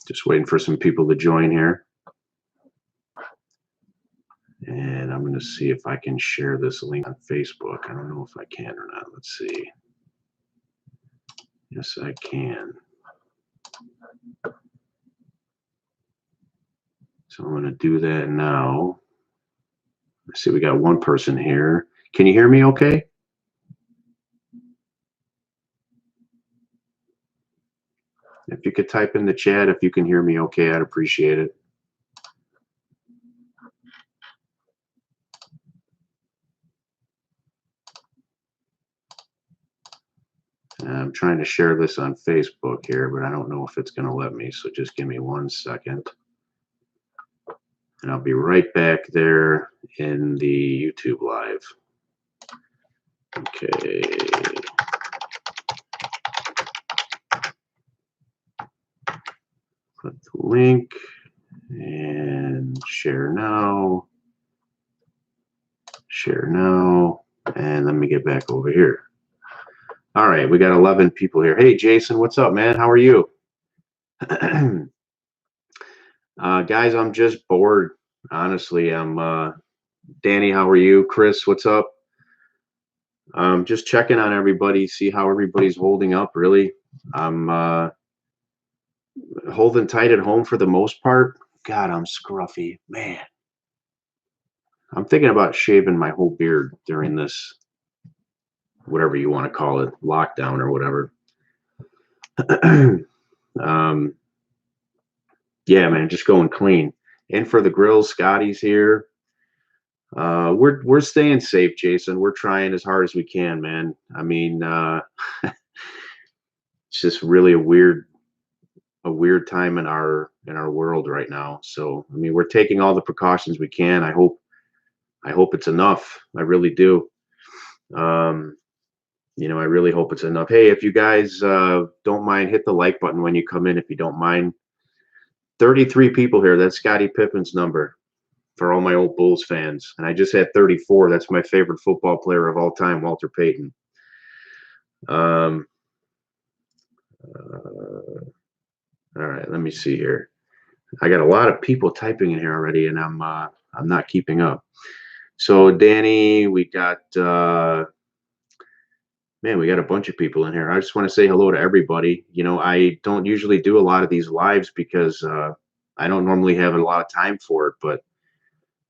Just waiting for some people to join here. And I'm going to see if I can share this link on Facebook. I don't know if I can or not. Let's see. Yes, I can. So I'm going to do that now. Let's see, we got one person here. Can you hear me okay? If you could type in the chat if you can hear me okay, I'd appreciate it. I'm trying to share this on Facebook here, but I don't know if it's going to let me, so just give me 1 second. And I'll be right back there in the YouTube live. Okay. Put the link and share now. Share now. And let me get back over here. All right, we got 11 people here. Hey, Jason, what's up, man? How are you? Guys, I'm just bored. Honestly, Danny, how are you? Chris, what's up? Just checking on everybody, see how everybody's holding up, really. I'm holding tight at home for the most part. God, I'm scruffy, man. I'm thinking about shaving my whole beard during this, whatever you want to call it, lockdown or whatever. Yeah, man, just going clean. In for the grill, Scotty's here. We're staying safe, Jason. We're trying as hard as we can, man. I mean, it's just really a weird time in our world right now. So, I mean, we're taking all the precautions we can. I hope it's enough. I really do. You know, I really hope it's enough. Hey, if you guys don't mind, hit the like button when you come in, if you don't mind. 33 people here. That's Scottie Pippen's number for all my old Bulls fans. And I just had 34. That's my favorite football player of all time, Walter Payton. All right, let me see here. I got a lot of people typing in here already, and I'm not keeping up. So Danny, we got man, we got a bunch of people in here. I just want to say hello to everybody. You know, I don't usually do a lot of these lives because I don't normally have a lot of time for it, but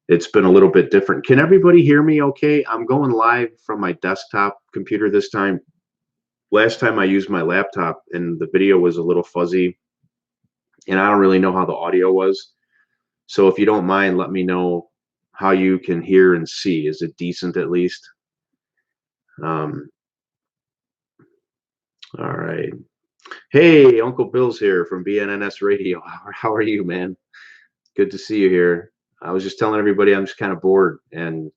it's been a little bit different. Can everybody hear me okay? I'm going live from my desktop computer this time. Last time I used my laptop and the video was a little fuzzy, and I don't really know how the audio was. So if you don't mind, let me know how you can hear and see. Is it decent at least? All right. Hey, Uncle Bill's here from BNNS Radio. How are you, man? Good to see you here. I was just telling everybody I'm just kind of bored, and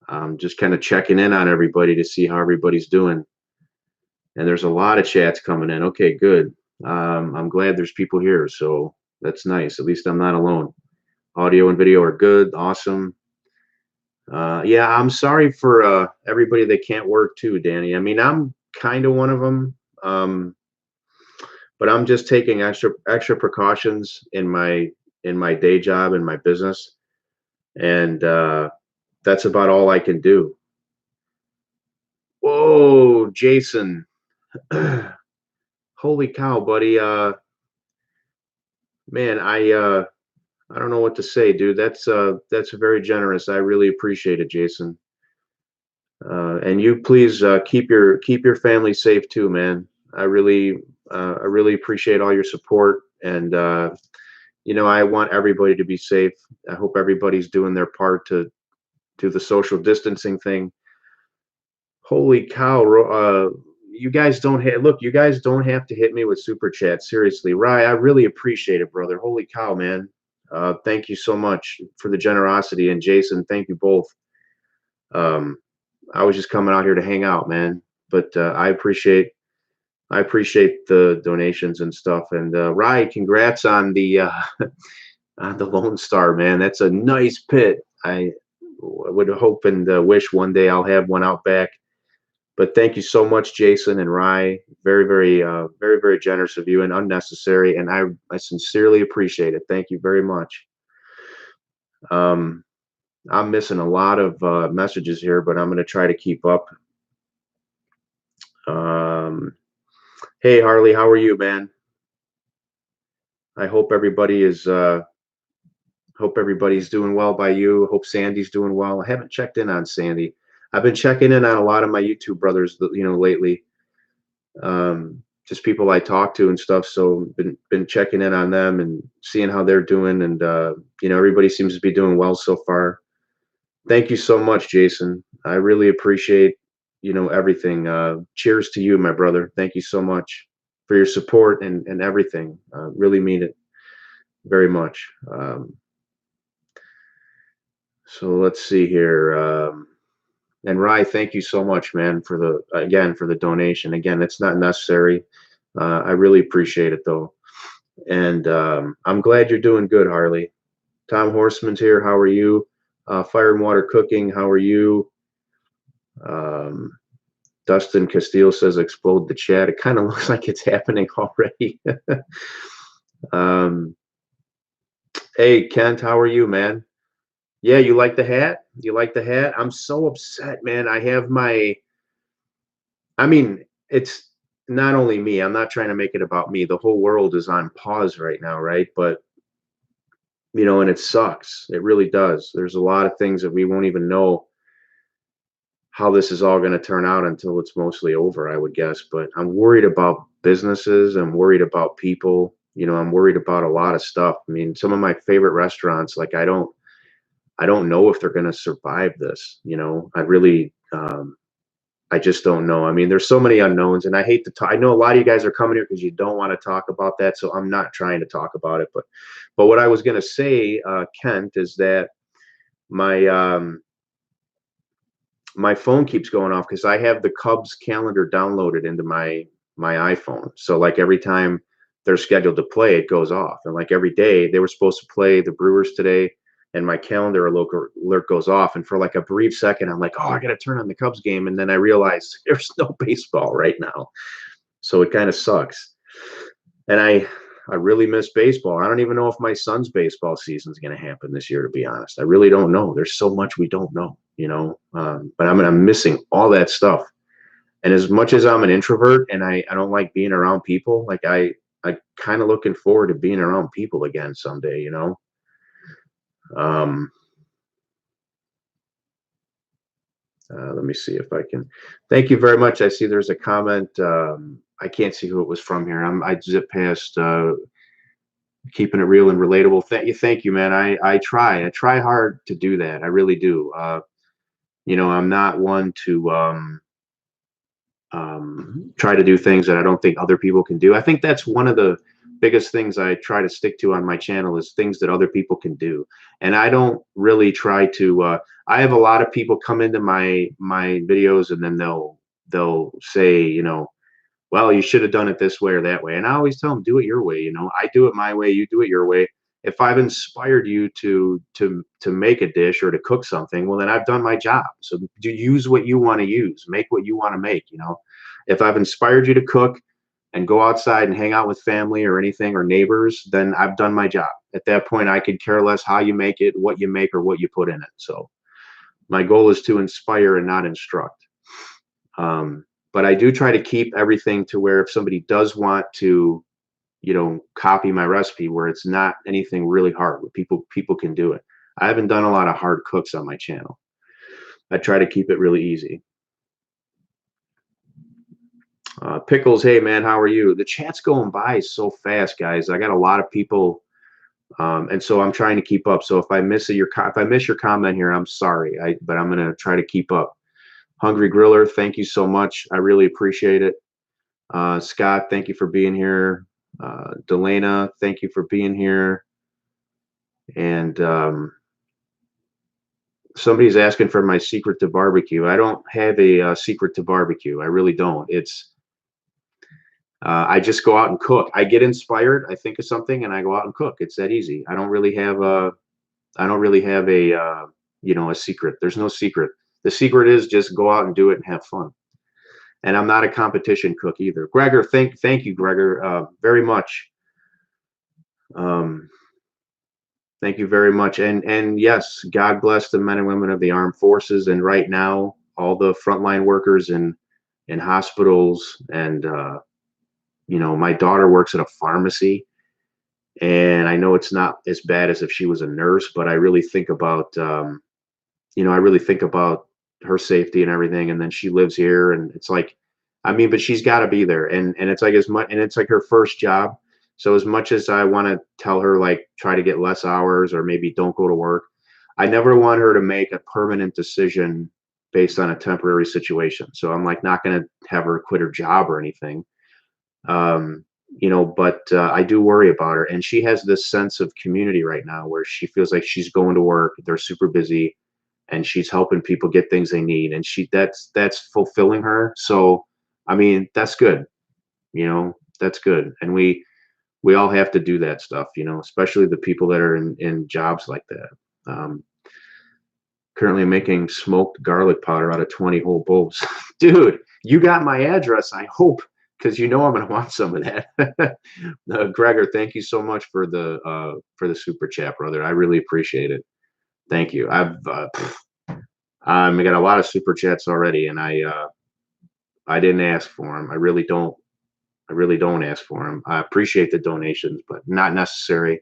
I'm just kind of checking in on everybody to see how everybody's doing. And there's a lot of chats coming in. Okay, good. I'm glad there's people here, so that's nice. At least I'm not alone. Audio and video are good. Awesome. Yeah, I'm sorry for everybody that can't work too, Danny. I mean, I'm kind of one of them. But I'm just taking extra precautions in my day job and my business, and that's about all I can do. Whoa, Jason! Holy cow, buddy! Man, I don't know what to say, dude. That's very generous. I really appreciate it, Jason. And you please keep your family safe too, man. I really appreciate all your support, and you know, I want everybody to be safe. I hope everybody's doing their part to the social distancing thing. Holy cow! You guys don't look. You guys don't have to hit me with super chat. Seriously, Rye, I really appreciate it, brother. Holy cow, man! Thank you so much for the generosity, and Jason, thank you both. I was just coming out here to hang out, man. But I appreciate the donations and stuff. And Rye, congrats on the on the Lone Star, man. That's a nice pit. I would hope and wish one day I'll have one out back But thank you so much, Jason and Rye. Very, very generous of you and unnecessary. And I sincerely appreciate it. Thank you very much. Um, I'm missing a lot of messages here, but I'm going to try to keep up. Um, hey, Harley, how are you, man? I hope everybody's doing well by you. Hope Sandy's doing well. I haven't checked in on Sandy. I've been checking in on a lot of my YouTube brothers, lately. Just people I talk to and stuff. So been checking in on them and seeing how they're doing, and everybody seems to be doing well so far. Thank you so much, Jason. I really appreciate everything. Cheers to you, my brother. Thank you so much for your support and everything. Really mean it very much. So let's see here. And Rye, thank you so much, man, for the donation. Again, it's not necessary. I really appreciate it though. And I'm glad you're doing good, Harley. Tom Horseman's here. How are you? Fire and Water Cooking. How are you? Um, Dustin Castile says explode the chat. It kind of looks like it's happening already. um, hey, Kent, how are you, man? Yeah, you like the hat? You like the hat? I'm so upset, man. I mean, it's not only me. I'm not trying to make it about me. The whole world is on pause right now, right? But, and it sucks. It really does. There's a lot of things that we won't even know how this is all going to turn out until it's mostly over, I would guess. But I'm worried about businesses. I'm worried about people. I'm worried about a lot of stuff. I mean, some of my favorite restaurants, like I don't know if they're going to survive this. I just don't know. I mean, there's so many unknowns, and I hate to talk. I know a lot of you guys are coming here because you don't want to talk about that, so I'm not trying to talk about it. But what I was going to say, Kent, is that my my phone keeps going off because I have the Cubs calendar downloaded into my iPhone. So like every time they're scheduled to play, it goes off, and like every day they were supposed to play the Brewers today, and my calendar alert goes off, and for like a brief second I'm like, oh, I gotta turn on the Cubs game, and then I realized there's no baseball right now, so it kind of sucks. And I really miss baseball. I don't even know if my son's baseball season is going to happen this year, to be honest. I really don't know. There's so much we don't know, but I'm missing all that stuff. And as much as I'm an introvert and I don't like being around people, like I kind of looking forward to being around people again someday. Um, Let me see if I can. Thank you very much. I see there's a comment. I can't see who it was from here. I zip past. Keeping it real and relatable. Thank you, man. I try hard to do that. I really do. I'm not one to try to do things that I don't think other people can do. I think that's one of the biggest things I try to stick to on my channel is things that other people can do. And I don't really try to. I have a lot of people come into my videos and then they'll say, well, you should have done it this way or that way. And I always tell them, do it your way. I do it my way, you do it your way. If I've inspired you to make a dish or to cook something, well, then I've done my job. So do use what you want to use, make what you want to make. If I've inspired you to cook and go outside and hang out with family or anything or neighbors, then I've done my job. At that point, I could care less how you make it, what you make, or what you put in it. So my goal is to inspire and not instruct. But I do try to keep everything to where if somebody does want to, copy my recipe, where it's not anything really hard, where people can do it. I haven't done a lot of hard cooks on my channel. I try to keep it really easy. Pickles, hey man, how are you? The chat's going by so fast, guys. I got a lot of people, and so I'm trying to keep up. So if I miss your comment here, I'm sorry. But I'm gonna try to keep up. Hungry Griller, thank you so much. I really appreciate it. Scott, thank you for being here. Delana, thank you for being here. And somebody's asking for my secret to barbecue. I don't have a secret to barbecue. I really don't. I just go out and cook. I get inspired. I think of something and I go out and cook. It's that easy. I don't really have a secret. There's no secret. The secret is just go out and do it and have fun. and I'm not a competition cook either. Gregor, thank you, Gregor, very much. Um, thank you very much. And yes, God bless the men and women of the armed forces. And right now, all the frontline workers in hospitals. And you know, my daughter works at a pharmacy, and I know it's not as bad as if she was a nurse, but I really think about you know, I really think about her safety and everything. And then she lives here, and it's like, I mean, but she's got to be there, and it's like as much, and it's like her first job. So as much as I want to tell her like try to get less hours or maybe don't go to work, I never want her to make a permanent decision based on a temporary situation. So I'm like not going to have her quit her job or anything. Um, you know, but I do worry about her, and she has this sense of community right now where she feels like she's going to work. They're super busy, and she's helping people get things they need, and that's fulfilling her. So I mean, that's good, you know, that's good. And we all have to do that stuff, you know, especially the people that are in jobs like that. Currently making smoked garlic powder out of 20 whole bulbs. Dude, you got my address, I hope, because you know I'm going to want some of that. Gregor, thank you so much for the super chat, brother. I really appreciate it. Thank you. I got a lot of super chats already, and I didn't ask for them. I really don't. I really don't ask for them. I appreciate the donations, but not necessary.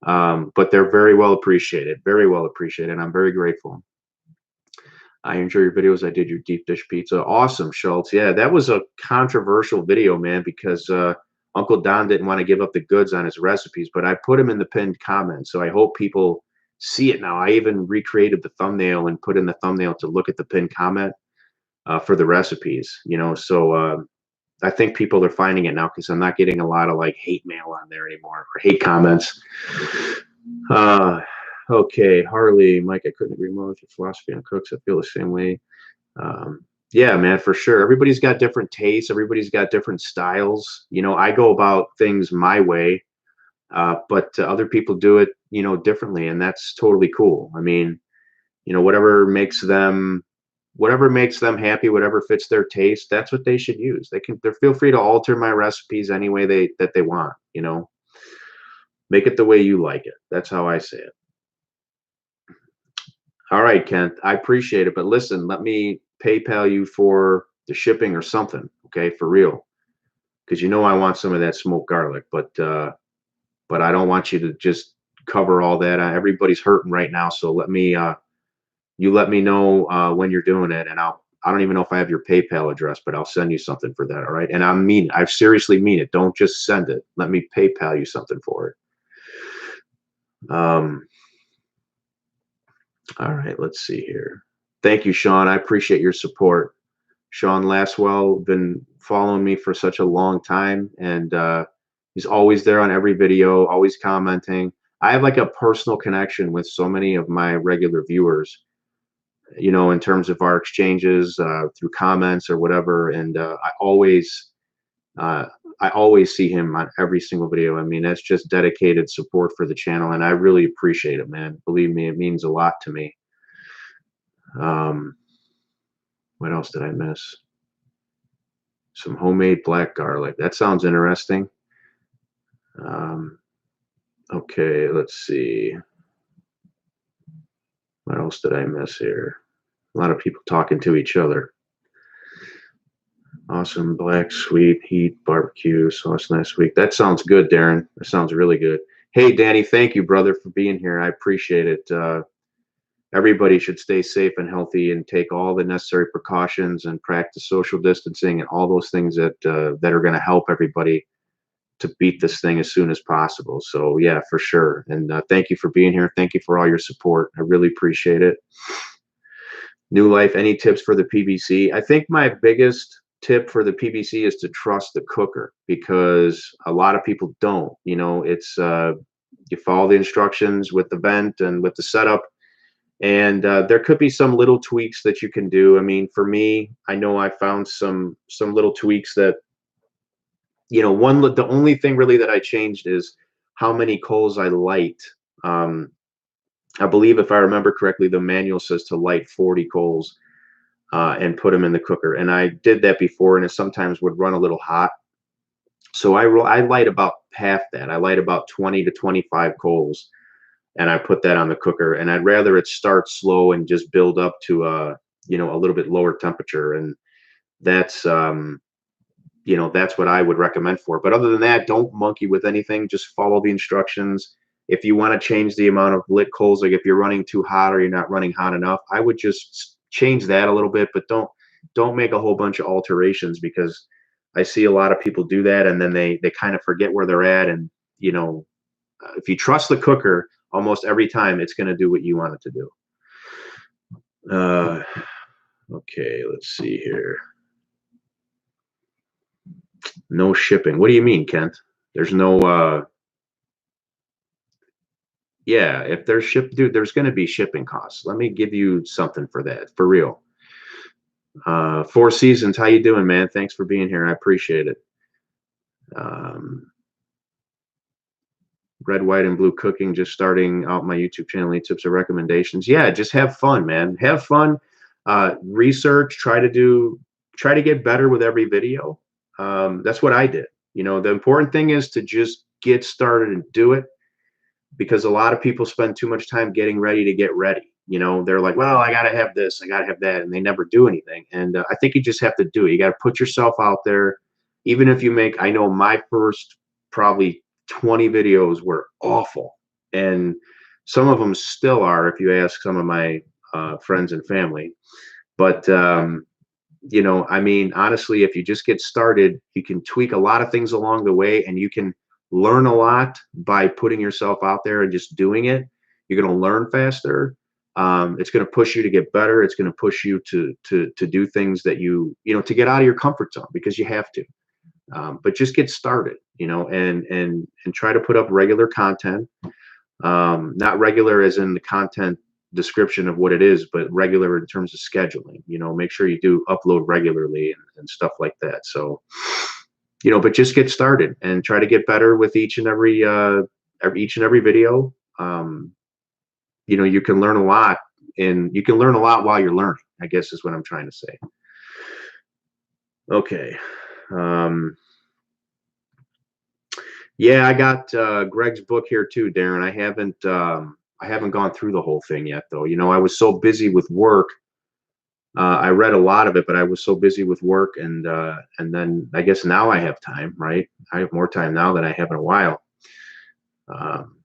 But they're very well appreciated. Very well appreciated. And I'm very grateful. I enjoy your videos. I did your deep dish pizza. Awesome, Schultz. Yeah, that was a controversial video, man, because Uncle Don didn't want to give up the goods on his recipes, but I put him in the pinned comment. So I hope people see it now. I even recreated the thumbnail and put in the thumbnail to look at the pinned comment for the recipes, you know. So I think people are finding it now because I'm not getting a lot of like hate mail on there anymore or hate comments. Okay, Harley, Mike, I couldn't agree more with your philosophy on cooks. I feel the same way. Yeah, man, for sure. Everybody's got different tastes. Everybody's got different styles. You know, I go about things my way, but other people do it, you know, differently, and that's totally cool. I mean, you know, whatever makes them happy, whatever fits their taste, that's what they should use. They feel free to alter my recipes any way they want, you know. Make it the way you like it. That's how I say it. All right, Kent, I appreciate it, but listen, let me PayPal you for the shipping or something, okay, for real. Because you know I want some of that smoked garlic, but I don't want you to just cover all that. Everybody's hurting right now, so you let me know when you're doing it, and I don't even know if I have your PayPal address, but I'll send you something for that. All right, and I seriously mean it. Don't just send it. Let me PayPal you something for it. All right, let's see here. Thank you, Sean. I appreciate your support. Sean Laswell been following me for such a long time, and he's always there on every video, always commenting. I have like a personal connection with so many of my regular viewers, you know, in terms of our exchanges through comments or whatever. And uh, I always see him on every single video. I mean, that's just dedicated support for the channel, and I really appreciate it, man. Believe me, it means a lot to me. What else did I miss? Some homemade black garlic. That sounds interesting. Okay, let's see. What else did I miss here? A lot of people talking to each other. Awesome black sweet heat barbecue sauce last week. That sounds good, Darren. That sounds really good. Hey, Danny, thank you, brother, for being here. I appreciate it. Everybody should stay safe and healthy and take all the necessary precautions and practice social distancing and all those things that that are going to help everybody to beat this thing as soon as possible. So yeah, for sure. And thank you for being here. Thank you for all your support. I really appreciate it. New Life, any tips for the PBC? I think my biggest tip for the PBC is to trust the cooker, because a lot of people don't. You know, it's you follow the instructions with the vent and with the setup, and there could be some little tweaks that you can do. I mean, for me, I know I found some little tweaks that, you know, the only thing really that I changed is how many coals I light. I believe if I remember correctly, the manual says to light 40 coals. and put them in the cooker. And I did that before, and it sometimes would run a little hot. So I light about half that. I light about 20 to 25 coals, and I put that on the cooker. And I'd rather it start slow and just build up to a little bit lower temperature. And that's that's what I would recommend for. But other than that, don't monkey with anything. Just follow the instructions. If you want to change the amount of lit coals, like if you're running too hot or you're not running hot enough, I would just change that a little bit, but don't make a whole bunch of alterations, because I see a lot of people do that, and then they kind of forget where they're at. And if you trust the cooker, almost every time it's going to do what you want it to do. Okay, let's see here. No shipping. What do you mean, Kent? There's no yeah, if there's dude, there's going to be shipping costs. Let me give you something for that, for real. Four Seasons, how you doing, man? Thanks for being here. I appreciate it. Red, white, and blue cooking, just starting out my YouTube channel. Any tips or recommendations? Yeah, just have fun, man. Have fun. Research. Try to get better with every video. That's what I did. The important thing is to just get started and do it, because a lot of people spend too much time getting ready to get ready. They're like, well, I got to have this, I got to have that, and they never do anything. And I think you just have to do it. You got to put yourself out there. Even if you make, I know my first probably 20 videos were awful, and some of them still are if you ask some of my friends and family. But I mean, honestly, if you just get started, you can tweak a lot of things along the way, and you can learn a lot by putting yourself out there and just doing it. You're going to learn faster. It's going to push you to get better. It's going to push you to do things that to get out of your comfort zone, because you have to. But just get started, and try to put up regular content. Not regular as in the content description of what it is, but regular in terms of scheduling. Make sure you do upload regularly and stuff like that. So, but just get started and try to get better with each and every video. You can learn a lot, and you can learn a lot while you're learning, I guess is what I'm trying to say. Okay. Yeah, I got Greg's book here too, Darren. I haven't gone through the whole thing yet, though. I was so busy with work. I read a lot of it, but I was so busy with work, and then I guess now I have time, right? I have more time now than I have in a while.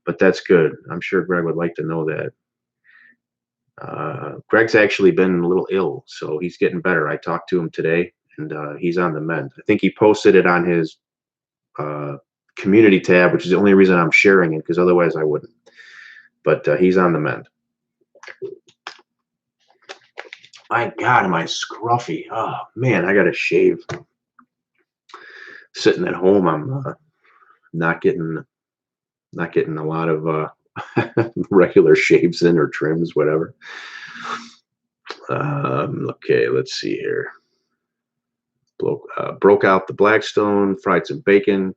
But that's good. I'm sure Greg would like to know that. Greg's actually been a little ill, so he's getting better. I talked to him today, and he's on the mend. I think he posted it on his community tab, which is the only reason I'm sharing it, because otherwise I wouldn't. But he's on the mend. My God, am I scruffy? Oh man, I gotta shave. Sitting at home, I'm not getting a lot of regular shaves in or trims, whatever. Okay, let's see here. Broke out the Blackstone, fried some bacon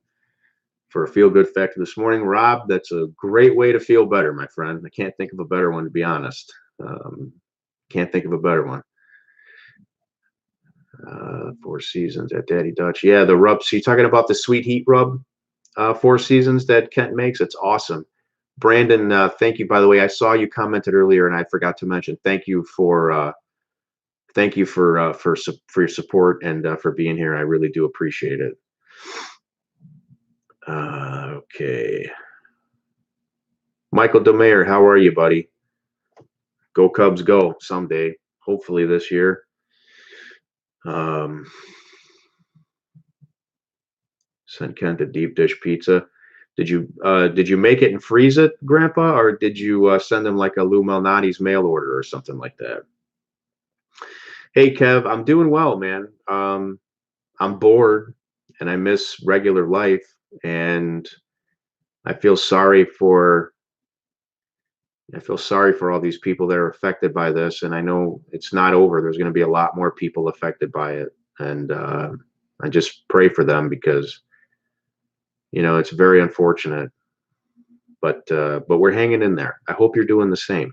for a feel-good factor this morning. Rob, that's a great way to feel better, my friend. I can't think of a better one, to be honest. Can't think of a better one. Four Seasons at Daddy Dutch. Yeah, the rub. So you're talking about the sweet heat rub, Four Seasons that Kent makes? It's awesome. Brandon, thank you. By the way, I saw you commented earlier, and I forgot to mention. Thank you for your support and for being here. I really do appreciate it. Okay. Michael DeMayer, how are you, buddy? Go Cubs, go someday. Hopefully this year. Sent Kent a deep dish pizza. Did you make it and freeze it, Grandpa, or did you send him like a Lou Malnati's mail order or something like that? Hey, Kev, I'm doing well, man. I'm bored and I miss regular life, and I feel sorry for all these people that are affected by this, and I know it's not over. There's going to be a lot more people affected by it, and I just pray for them, because it's very unfortunate, but we're hanging in there. I hope you're doing the same.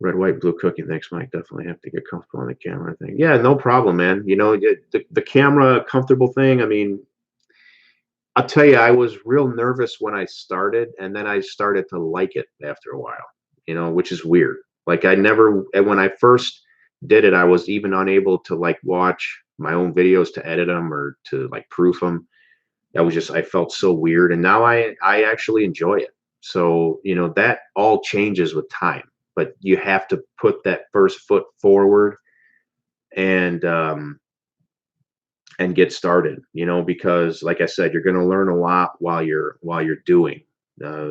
Red, white, blue cookie. Thanks, Mike. Definitely have to get comfortable on the camera thing. Yeah, no problem, man. You know, the camera comfortable thing. I mean, I'll tell you, I was real nervous when I started, and then I started to like it after a while, you know, which is weird. Like I never, and when I first did it, I was even unable to like watch my own videos to edit them or to like proof them. That was just, I felt so weird. And now I actually enjoy it. So, you know, that all changes with time, but you have to put that first foot forward and, and get started, you know, because like I said, you're going to learn a lot while you're doing.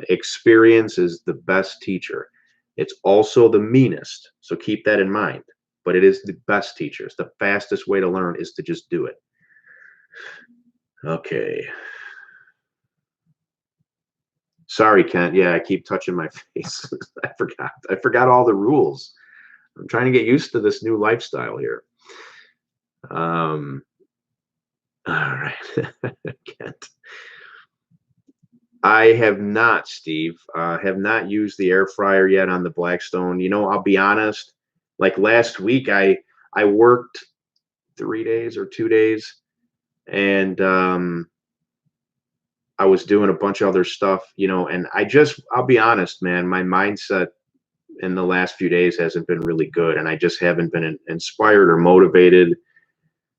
Experience is the best teacher. It's also the meanest, so keep that in mind. But it is the best teacher. It's the fastest way to learn is to just do it. Okay. Sorry, Kent. Yeah, I keep touching my face. I forgot. I forgot all the rules. I'm trying to get used to this new lifestyle here. All right, Kent. I have not, Steve. Have not used the air fryer yet on the Blackstone. You know, I'll be honest. Like last week, I worked 3 days or 2 days, and I was doing a bunch of other stuff. You know, and I'll be honest, man. My mindset in the last few days hasn't been really good, and I just haven't been inspired or motivated.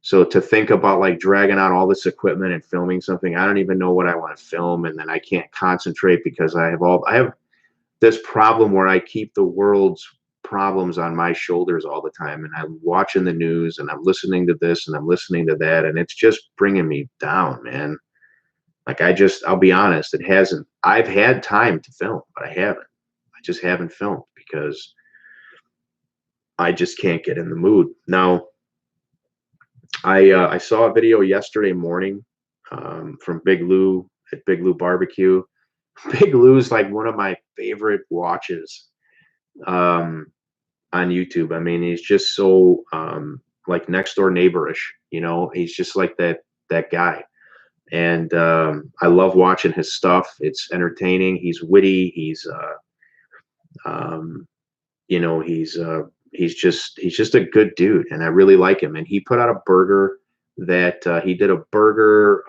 So to think about like dragging out all this equipment and filming something, I don't even know what I want to film, and then I can't concentrate because I have this problem where I keep the world's problems on my shoulders all the time, and I'm watching the news and I'm listening to this and I'm listening to that, and it's just bringing me down, man. Like I'll be honest, it hasn't. I've had time to film, but I haven't. I just haven't filmed because I just can't get in the mood now. I saw a video yesterday morning from Big Lou at Big Lou Barbecue. Big Lou's like one of my favorite watches on YouTube. I mean, he's just so like next door neighborish. You know, he's just like that guy, and I love watching his stuff. It's entertaining. He's witty. Um, you know, he's just a good dude, and I really like him. And he put out a burger that he did a burger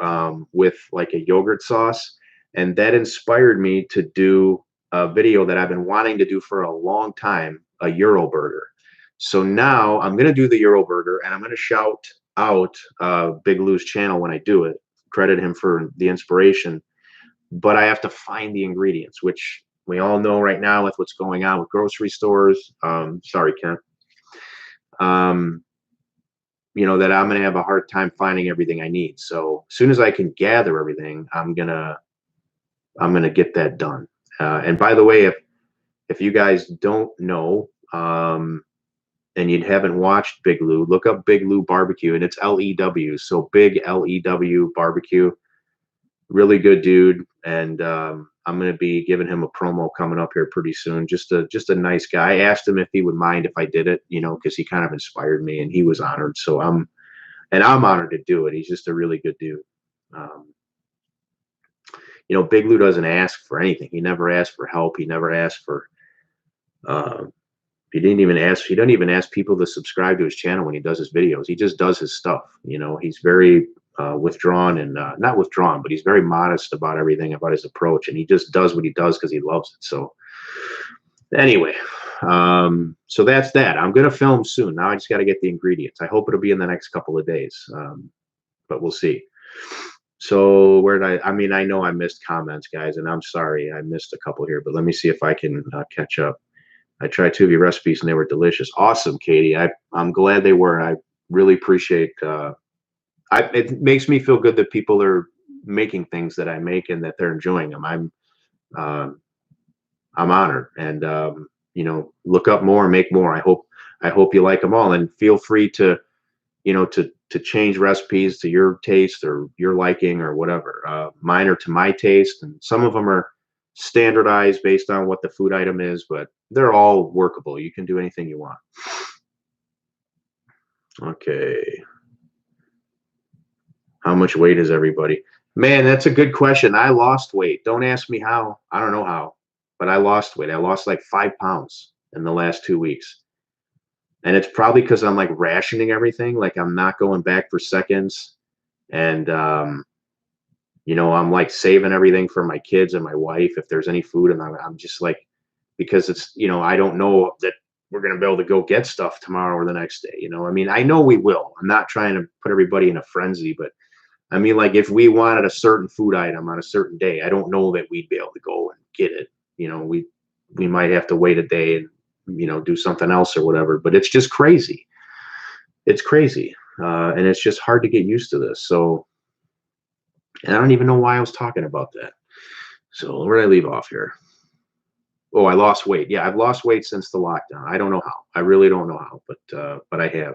with like a yogurt sauce, and that inspired me to do a video that I've been wanting to do for a long time, a Euro burger. So now I'm gonna do the Euro burger, and I'm gonna shout out Big Lou's channel when I do it. Credit him for the inspiration, but I have to find the ingredients, which we all know right now with what's going on with grocery stores. Sorry, Kent. Um, you know that I'm gonna have a hard time finding everything I need. So as soon as I can gather everything, I'm gonna get that done. And by the way, if you guys don't know, and you haven't watched Big Lou, look up Big Lou Barbecue, and it's LEW. So Big LEW Barbecue. Really good dude, and I'm going to be giving him a promo coming up here pretty soon. Just a nice guy. I asked him if he would mind if I did it, you know, because he kind of inspired me, and he was honored. So I'm honored to do it. He's just a really good dude. Um, you know, Big Lou doesn't ask for anything. He never asked for help. He never asked for. Uh, he didn't even ask. He doesn't even ask people to subscribe to his channel when he does his videos. He just does his stuff. You know, he's very withdrawn and not withdrawn, but he's very modest about everything, about his approach, and he just does what he does because he loves it. So anyway, so that's that. I'm gonna film soon. Now I just got to get the ingredients. I hope it'll be in the next couple of days, but we'll see. So where did I mean, I know I missed comments, guys, and I'm sorry I missed a couple here, but let me see if I can catch up. I tried 2 of your recipes and they were delicious. Awesome, Katie. I'm glad they were. I really appreciate it makes me feel good that people are making things that I make and that they're enjoying them. I'm honored, and you know, look up more, make more. I hope you like them all, and feel free to, you know, to change recipes to your taste or your liking or whatever. Mine are to my taste, and some of them are standardized based on what the food item is, but they're all workable. You can do anything you want. Okay. How much weight is everybody? Man, that's a good question. I lost weight. Don't ask me how. I don't know how, but I lost weight. I lost like 5 pounds, in the last 2 weeks. And it's probably because I'm like rationing everything. Like I'm not going back for seconds. And, I'm like saving everything for my kids and my wife if there's any food. And I'm just like, because it's, I don't know that we're going to be able to go get stuff tomorrow or the next day. I mean, I know we will. I'm not trying to put everybody in a frenzy, but I mean, like if we wanted a certain food item on a certain day, I don't know that we'd be able to go and get it. We might have to wait a day and, do something else or whatever, but it's just crazy. It's crazy. And it's just hard to get used to this. So, and I don't even know why I was talking about that. So where did I leave off here? Oh, I lost weight. Yeah, I've lost weight since the lockdown. I don't know how. I really don't know how, but I have.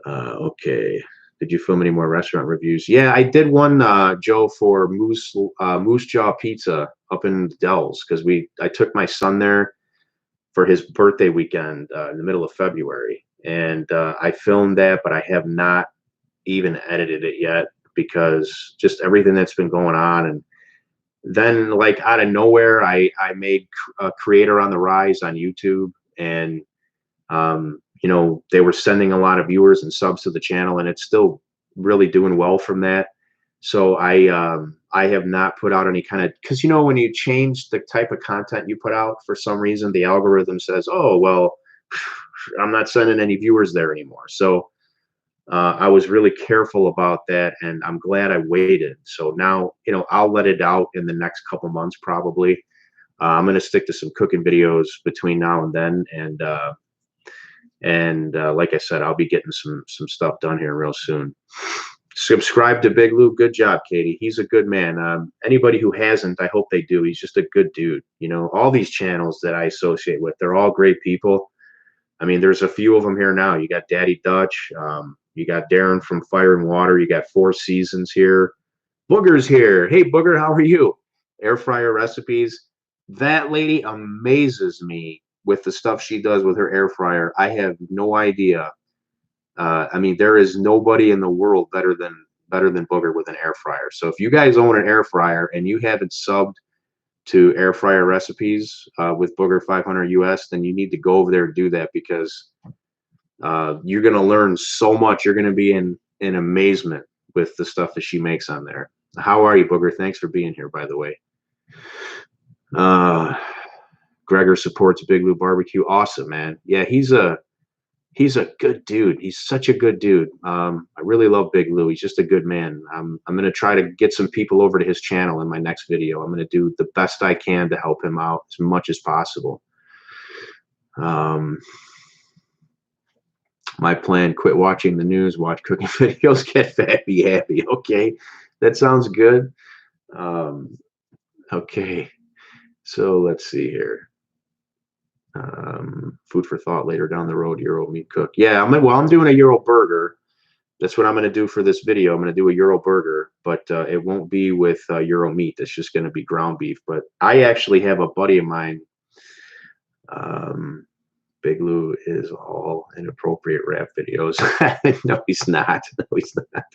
Okay. Did you film any more restaurant reviews? Yeah, I did one, Joe, for Moose Jaw Pizza up in Dells because I took my son there for his birthday weekend in the middle of February, and I filmed that, but I have not even edited it yet because just everything that's been going on. And then like out of nowhere, I made a Creator on the Rise on YouTube, and they were sending a lot of viewers and subs to the channel, and it's still really doing well from that. So I have not put out any kind of, because when you change the type of content you put out, for some reason the algorithm says, oh well, I'm not sending any viewers there anymore. So I was really careful about that, and I'm glad I waited. So now I'll let it out in the next couple months probably. I'm going to stick to some cooking videos between now and then, and like I said, I'll be getting some stuff done here real soon. Subscribe to Big Lou. Good job, Katie. He's a good man. Anybody who hasn't, I hope they do. He's just a good dude. All these channels that I associate with, they're all great people. I mean, there's a few of them here now. You got Daddy Dutch. You got Darren from Fire and Water. You got Four Seasons here. Booger's here. Hey, Booger, how are you? Air fryer recipes. That lady amazes me with the stuff she does with her air fryer. I have no idea. I mean, there is nobody in the world better than Booger with an air fryer. So if you guys own an air fryer and you haven't subbed to air fryer recipes with Booger 500 US, then you need to go over there and do that, because you're going to learn so much. You're going to be in amazement with the stuff that she makes on there. How are you, Booger? Thanks for being here, by the way. Gregor supports Big Lou Barbecue. Awesome, man. Yeah, he's a good dude. He's such a good dude. I really love Big Lou. He's just a good man. I'm going to try to get some people over to his channel in my next video. I'm going to do the best I can to help him out as much as possible. My plan: quit watching the news, watch cooking videos, get fat, be happy. Okay, that sounds good. Okay, so let's see here. Food for thought later down the road. Euro meat cook. Yeah, I'm doing a Euro burger. That's what I'm going to do for this video. I'm going to do a Euro burger, but it won't be with Euro meat. It's just going to be ground beef. But I actually have a buddy of mine. Big Lou is all inappropriate rap videos. No, he's not. No, he's not.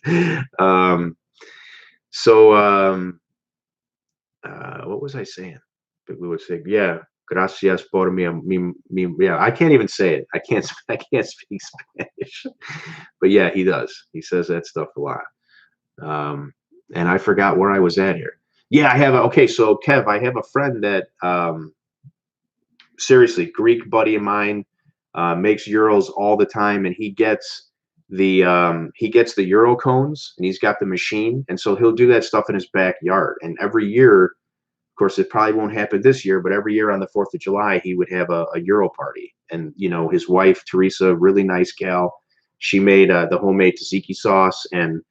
What was I saying? Big Lou would say, yeah, gracias por mi. Yeah, I can't even say it. I can't speak Spanish. But yeah, he does. He says that stuff a lot. And I forgot where I was at here. Yeah, okay, so Kev, I have a friend that, seriously, Greek buddy of mine, makes Euros all the time, and he gets the Euro cones, and he's got the machine, and so he'll do that stuff in his backyard. And every year, of course, it probably won't happen this year, but every year on the 4th of July, he would have a Euro party. And his wife Teresa, really nice gal, she made the homemade tzatziki sauce, and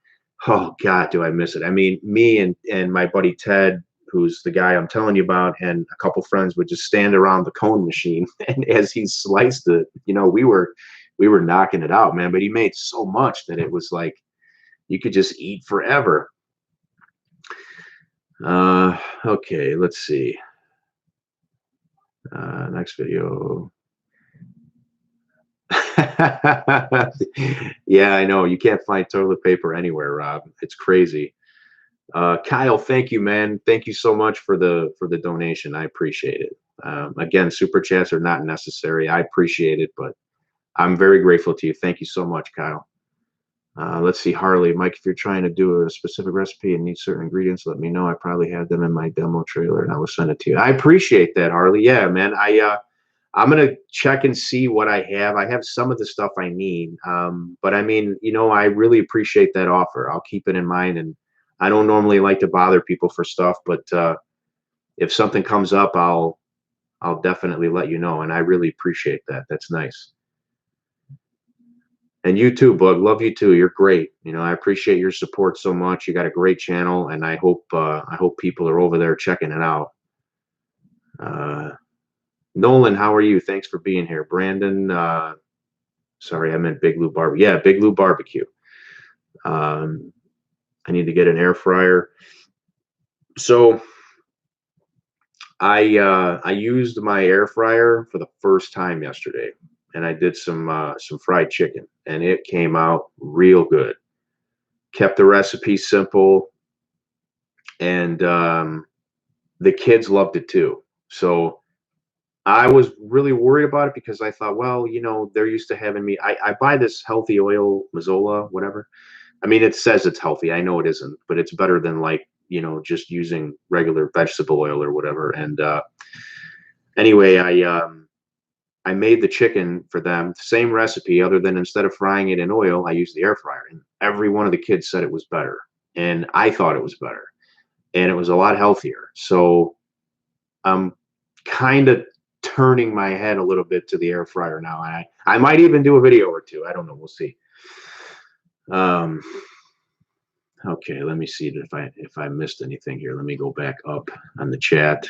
oh God, do I miss it. I mean, me and my buddy Ted, who's the guy I'm telling you about, and a couple friends would just stand around the cone machine, and as he sliced it, we were knocking it out, man. But he made so much that it was like you could just eat forever. Okay, let's see. Next video. Yeah, I know. You can't find toilet paper anywhere, Rob. It's crazy. Kyle, thank you, man. Thank you so much for the donation. I appreciate it. Again, super chats are not necessary. I appreciate it, but I'm very grateful to you. Thank you so much, Kyle. Let's see, Harley, Mike, if you're trying to do a specific recipe and need certain ingredients, let me know. I probably have them in my demo trailer and I will send it to you. I appreciate that, Harley. Yeah, man. I'm gonna check and see what I have. I have some of the stuff I need. But I mean, I really appreciate that offer. I'll keep it in mind, and I don't normally like to bother people for stuff, but if something comes up, I'll definitely let you know, and I really appreciate that. That's nice. And you too, Bug. Love you too. You're great. I appreciate your support so much. You got a great channel, and I hope people are over there checking it out. Nolan, how are you? Thanks for being here. Brandon, sorry, I meant Big Lou Barbecue. Yeah, Big Lou Barbecue. I need to get an air fryer. So I used my air fryer for the first time yesterday, and I did some fried chicken, and it came out real good. Kept the recipe simple, and the kids loved it too. So I was really worried about it because I thought, well, they're used to having me. I buy this healthy oil, Mazola, whatever. I mean, it says it's healthy. I know it isn't, but it's better than just using regular vegetable oil or whatever. And anyway, I made the chicken for them, same recipe, other than instead of frying it in oil, I used the air fryer. And every one of the kids said it was better, and I thought it was better, and it was a lot healthier. So I'm kind of turning my head a little bit to the air fryer now. I might even do a video or two. I don't know. We'll see. Okay, let me see if I missed anything here. Let me go back up on the chat.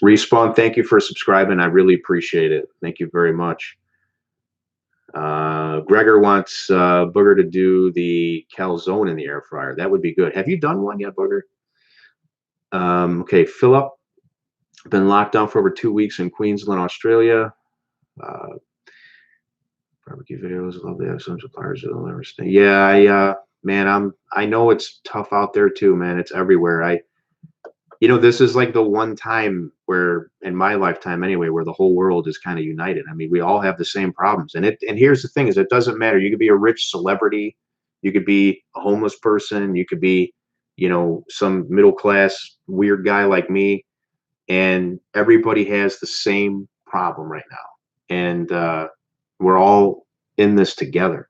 Respawn, thank you for subscribing. I really appreciate it. Thank you very much. Gregor wants Booger to do the calzone in the air fryer. That would be good. Have you done one yet, Booger? Okay, Philip, been locked down for over 2 weeks in Queensland, Australia. Barbecue videos, love to have some suppliers that'll never stay. Yeah, man, I know it's tough out there too, man. It's everywhere. This is like the one time where, in my lifetime anyway, where the whole world is kind of united. I mean, we all have the same problems. And here's the thing is, it doesn't matter. You could be a rich celebrity. You could be a homeless person. You could be, some middle-class weird guy like me. And everybody has the same problem right now. And we're all in this together.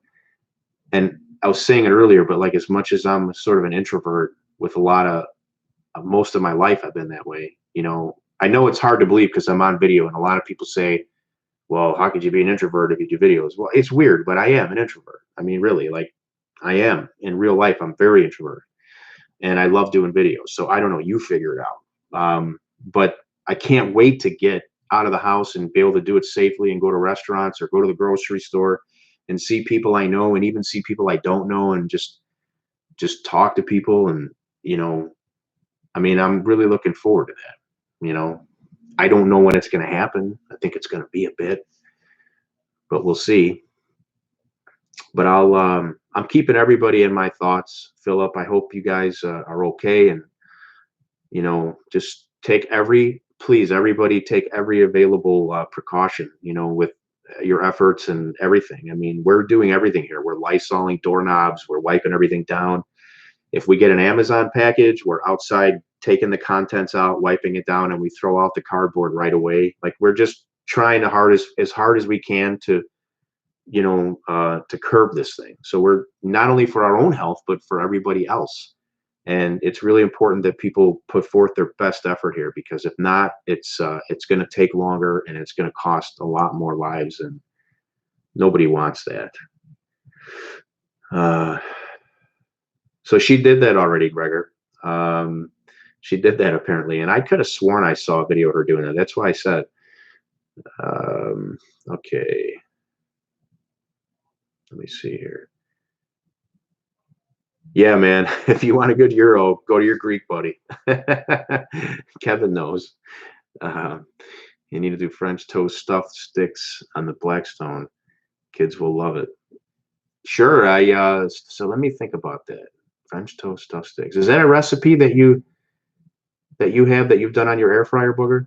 And I was saying it earlier, but like, as much as I'm sort of an introvert with most of my life, I've been that way. I know it's hard to believe because I'm on video, and a lot of people say, well, how could you be an introvert if you do videos? Well, it's weird, but I am an introvert. I mean, really, like, I am in real life. I'm very introverted, and I love doing videos. So I don't know, you figure it out. But I can't wait to get out of the house and be able to do it safely and go to restaurants or go to the grocery store and see people I know, and even see people I don't know, and just talk to people. And I mean, I'm really looking forward to that. I don't know when it's going to happen. I think it's going to be a bit, but we'll see. But I'm keeping everybody in my thoughts. Philip, I hope you guys are okay, and just please, everybody take every available precaution, with your efforts and everything. I mean, we're doing everything here. We're Lysoling doorknobs. We're wiping everything down. If we get an Amazon package, we're outside taking the contents out, wiping it down, and we throw out the cardboard right away. Like, we're just trying as hard as we can to, to curb this thing. So we're not only for our own health, but for everybody else. And it's really important that people put forth their best effort here, because if not, it's going to take longer, and it's going to cost a lot more lives, and nobody wants that. So she did that already, Gregor. She did that apparently, and I could have sworn I saw a video of her doing that. That's why I said, okay. Let me see here. Yeah, man, if you want a good Euro, go to your Greek buddy. Kevin knows. You need to do French toast stuffed sticks on the Blackstone. Kids will love it. Sure. So let me think about that. French toast stuffed sticks. Is that a recipe that you that you have that you've done on your air fryer, Booger?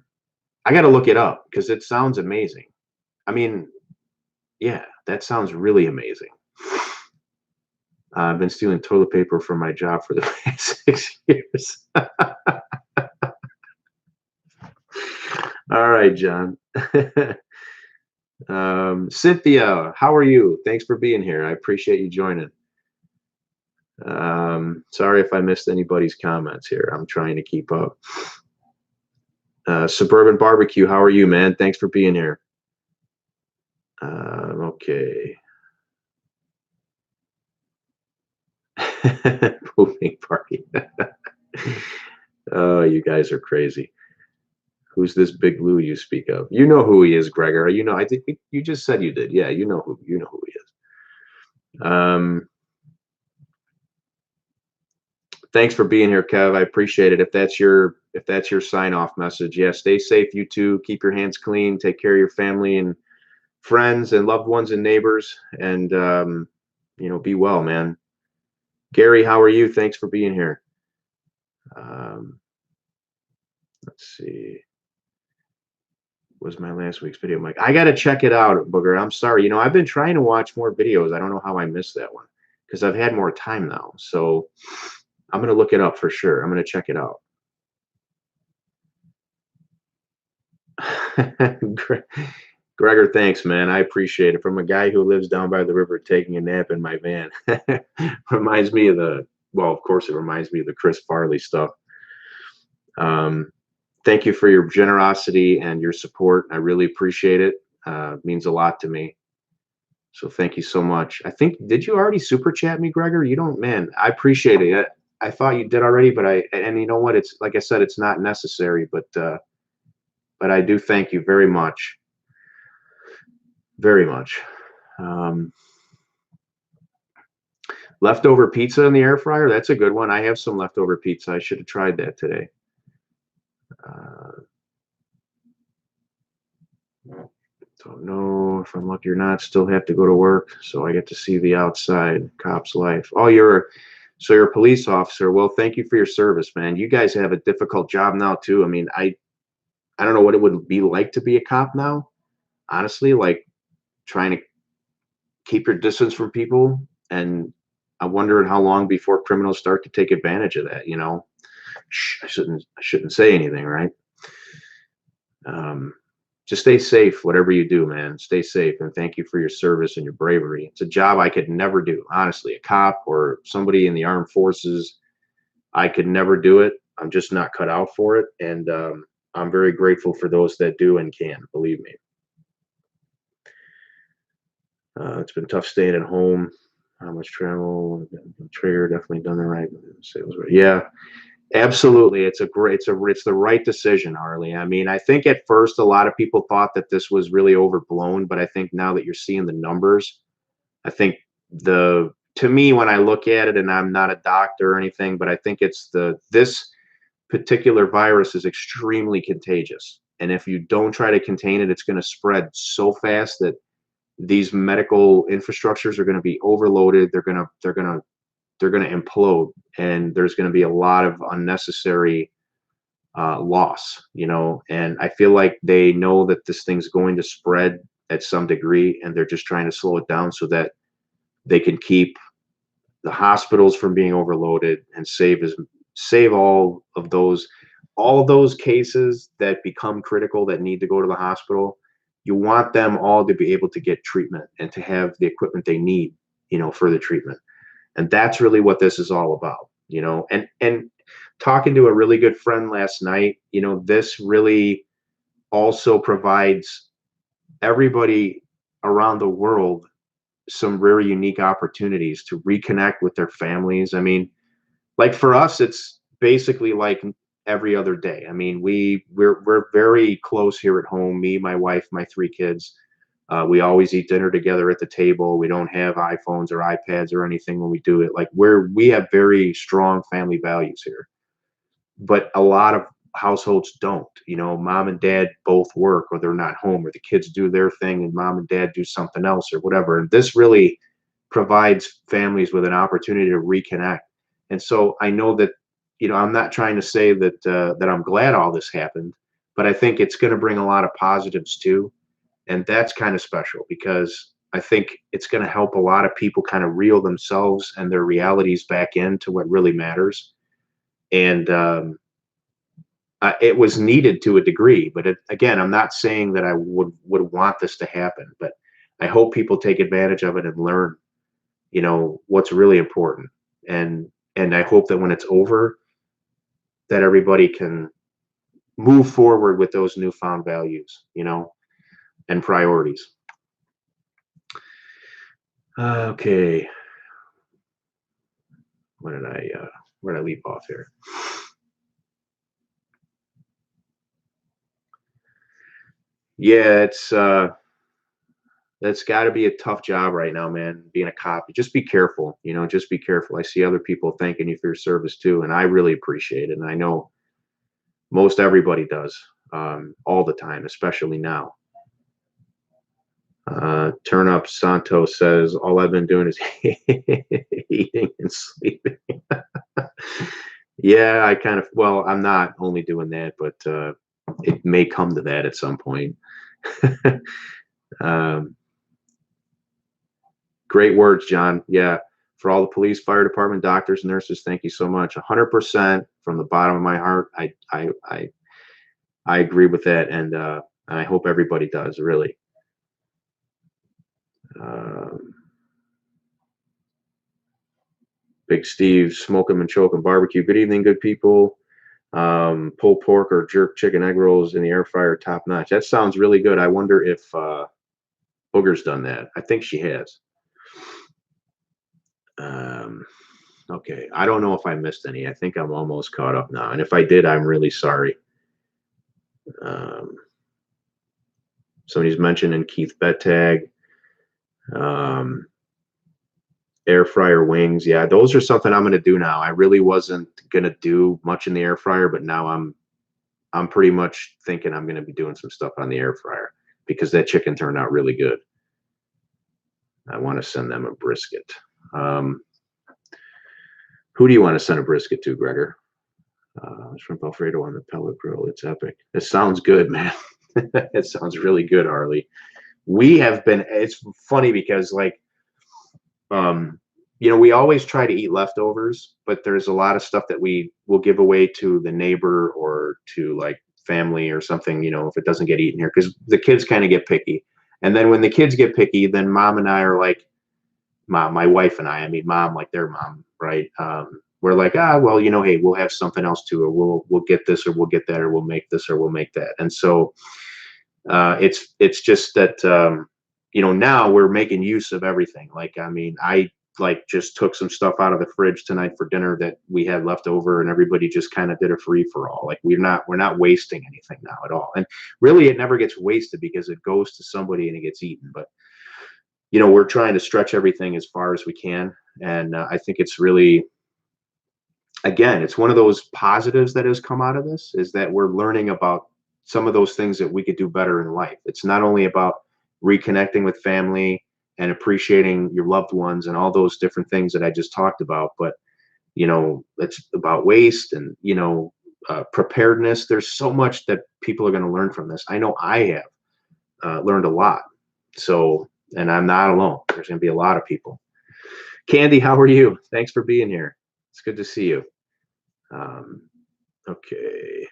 I got to look it up because it sounds amazing. I mean, yeah, that sounds really amazing. I've been stealing toilet paper from my job for the past 6 years. All right, John. Cynthia, how are you? Thanks for being here. I appreciate you joining. Sorry if I missed anybody's comments here. I'm trying to keep up. Suburban Barbecue, how are you, man? Thanks for being here. Okay. Pooping party. Oh, you guys are crazy. Who's this Big Lou you speak of? You know who he is, Gregor. You know, I think you just said you did. Yeah, you know who he is. Thanks for being here, Kev. I appreciate it. If that's your sign off message, yeah, stay safe. You too. Keep your hands clean. Take care of your family and friends and loved ones and neighbors, and be well, man. Gary, how are you? Thanks for being here. Let's see. Was my last week's video, Mike? I got to check it out, Booger. I'm sorry. I've been trying to watch more videos. I don't know how I missed that one because I've had more time now. So I'm going to look it up for sure. I'm going to check it out. Gregor, thanks, man. I appreciate it. From a guy who lives down by the river taking a nap in my van. Reminds me of of course it reminds me of the Chris Farley stuff. Thank you for your generosity and your support. I really appreciate it. It means a lot to me. So thank you so much. Did you already super chat me, Gregor? You don't, man. I appreciate it. I thought you did already, and you know what? It's like I said, it's not necessary, but I do thank you very much. Very much. Leftover pizza in the air fryer. That's a good one. I have some leftover pizza. I should have tried that today. Don't know if I'm lucky or not. Still have to go to work, so I get to see the outside cop's life. Oh, you're a police officer. Well, thank you for your service, man. You guys have a difficult job now too. I mean, I don't know what it would be like to be a cop now. Honestly, like trying to keep your distance from people, and I'm wondering how long before criminals start to take advantage of that. I shouldn't say anything, right? Just stay safe, whatever you do, man. Stay safe, and thank you for your service and your bravery. It's a job I could never do, honestly. A cop or somebody in the armed forces, I could never do it. I'm just not cut out for it, and I'm very grateful for those that do and can, believe me. It's been tough staying at home. How much travel? Traeger definitely done the right. Yeah, absolutely. It's the right decision, Harley. I mean, I think at first a lot of people thought that this was really overblown, but I think now that you're seeing the numbers, I think to me, when I look at it, and I'm not a doctor or anything, but I think this particular virus is extremely contagious. And if you don't try to contain it, it's going to spread so fast that these medical infrastructures are going to be overloaded. They're going to implode, and there's going to be a lot of unnecessary loss, and I feel like they know that this thing's going to spread at some degree, and they're just trying to slow it down so that they can keep the hospitals from being overloaded and save all of those cases that become critical that need to go to the hospital. You want them all to be able to get treatment and to have the equipment they need, for the treatment. And that's really what this is all about, and talking to a really good friend last night, this really also provides everybody around the world some very unique opportunities to reconnect with their families. I mean, like for us, it's basically like every other day. I mean, we're very close here at home, me, my wife, my 3 kids. We always eat dinner together at the table. We don't have iPhones or iPads or anything when we do it. Like we have very strong family values here, but a lot of households don't. Mom and dad both work, or they're not home, or the kids do their thing and mom and dad do something else or whatever. And this really provides families with an opportunity to reconnect. And so I know that, I'm not trying to say that I'm glad all this happened, but I think it's going to bring a lot of positives too, and that's kind of special because I think it's going to help a lot of people kind of reel themselves and their realities back into what really matters. And it was needed to a degree, but again, I'm not saying that I would want this to happen, but I hope people take advantage of it and learn, what's really important. And I hope that when it's over, that everybody can move forward with those newfound values, and priorities. Okay. Where did I leave off here? Yeah, that's got to be a tough job right now, man. Being a cop, just be careful. Just be careful. I see other people thanking you for your service too, and I really appreciate it. And I know most everybody does, all the time, especially now. Turn Up Santos says, all I've been doing is eating and sleeping. Yeah, well, I'm not only doing that, but it may come to that at some point. um, Great words, John. Yeah. For all the police, fire department, doctors, nurses, thank you so much. 100% from the bottom of my heart. I agree with that, and I hope everybody does, really. Big Steve, smoke 'em and choke 'em barbecue. Good evening, good people. Pulled pork or jerk chicken egg rolls in the air fryer, top notch. That sounds really good. I wonder if Booger's done that. I think she has. Okay, I don't know if I missed any. I think I'm almost caught up now, and if I did, I'm really sorry. Somebody's mentioning Keith Bettag. Air fryer wings. Yeah, those are something I'm going to do now. I really wasn't going to do much in the air fryer, but now I'm pretty much thinking I'm going to be doing some stuff on the air fryer because that chicken turned out really good. I want to send them a brisket. Who do you want to send a brisket to, Gregor? Shrimp Alfredo on the pellet grill. It's epic. It sounds good, man. It sounds really good, Harley. It's funny because we always try to eat leftovers, but there's a lot of stuff that we will give away to the neighbor or to like family or something, if it doesn't get eaten here, because the kids kind of get picky. And then when the kids get picky, then mom and I are like, my wife and I mean, mom, like their mom, right? We're like, well, hey, we'll have something else too, or we'll get this, or we'll get that, or we'll make this, or we'll make that. And so it's just that, now we're making use of everything. Like, I mean, I just took some stuff out of the fridge tonight for dinner that we had left over, and everybody just kind of did a free for all. Like we're not wasting anything now at all. And really it never gets wasted because it goes to somebody and it gets eaten. But we're trying to stretch everything as far as we can. And I think it's really, again, it's one of those positives that has come out of this, is that we're learning about some of those things that we could do better in life. It's not only about reconnecting with family and appreciating your loved ones and all those different things that I just talked about, but it's about waste and preparedness. There's so much that people are going to learn from this. I know I have learned a lot. So, and I'm not alone. There's going to be a lot of people. Candy, how are you? Thanks for being here. It's good to see you. Okay.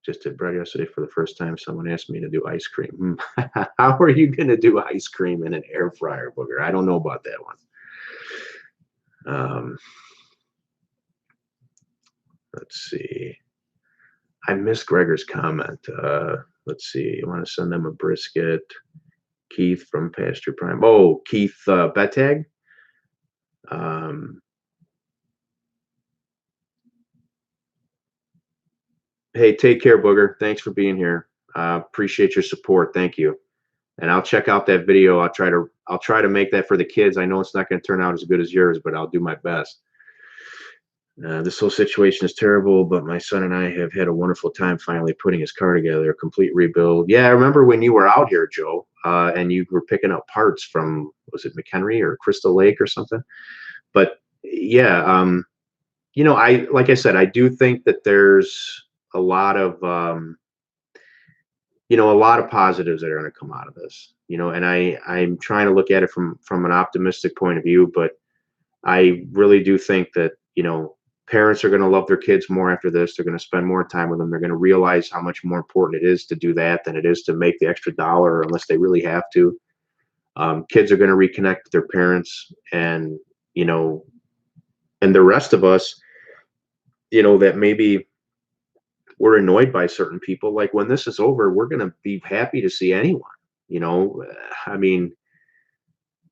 Just did bread yesterday for the first time. Someone asked me to do ice cream. How are you going to do ice cream in an air fryer, Booger? I don't know about that one. Let's see. I missed Gregor's comment. Let's see. You want to send them a brisket? Keith from Pasture Prime. Oh, Keith Bettag. Hey, take care, Booger. Thanks for being here. Appreciate your support. Thank you. And I'll check out that video. I'll try to make that for the kids. I know it's not going to turn out as good as yours, but I'll do my best. This whole situation is terrible, but my son and I have had a wonderful time finally putting his car together, a complete rebuild. Yeah, I remember when you were out here, Joe, and you were picking up parts from, was it McHenry or Crystal Lake or something? But yeah, like I said, I do think that there's a lot of, a lot of positives that are going to come out of this, and I'm trying to look at it from an optimistic point of view, but I really do think that, parents are going to love their kids more after this. They're going to spend more time with them. They're going to realize how much more important it is to do that than it is to make the extra dollar unless they really have to. Kids are going to reconnect with their parents, and, you know, and the rest of us, that maybe we're annoyed by certain people. Like when this is over, we're going to be happy to see anyone, I mean,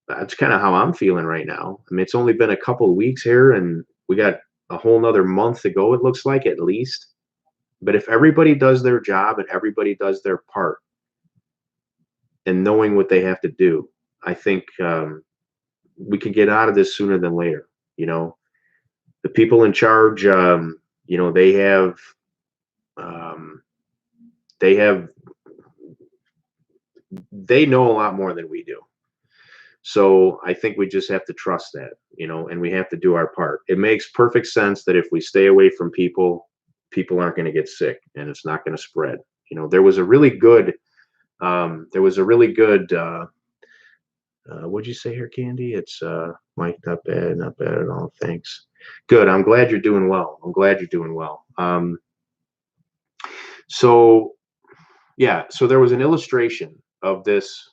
that's kind of how I'm feeling right now. I mean, it's only been a couple of weeks here and we got a whole nother month to go, it looks like, at least. But if everybody does their job and everybody does their part and knowing what they have to do, I think we can get out of this sooner than later. The people in charge, they um, they have, they know a lot more than we do. So I think we just have to trust that, and we have to do our part. It makes perfect sense that if we stay away from people, people aren't going to get sick and it's not going to spread. There was a really good, what'd you say here, Candy? It's Mike, not bad at all. Thanks. Good. I'm glad you're doing well. I'm glad you're doing well. So yeah, so there was an illustration of this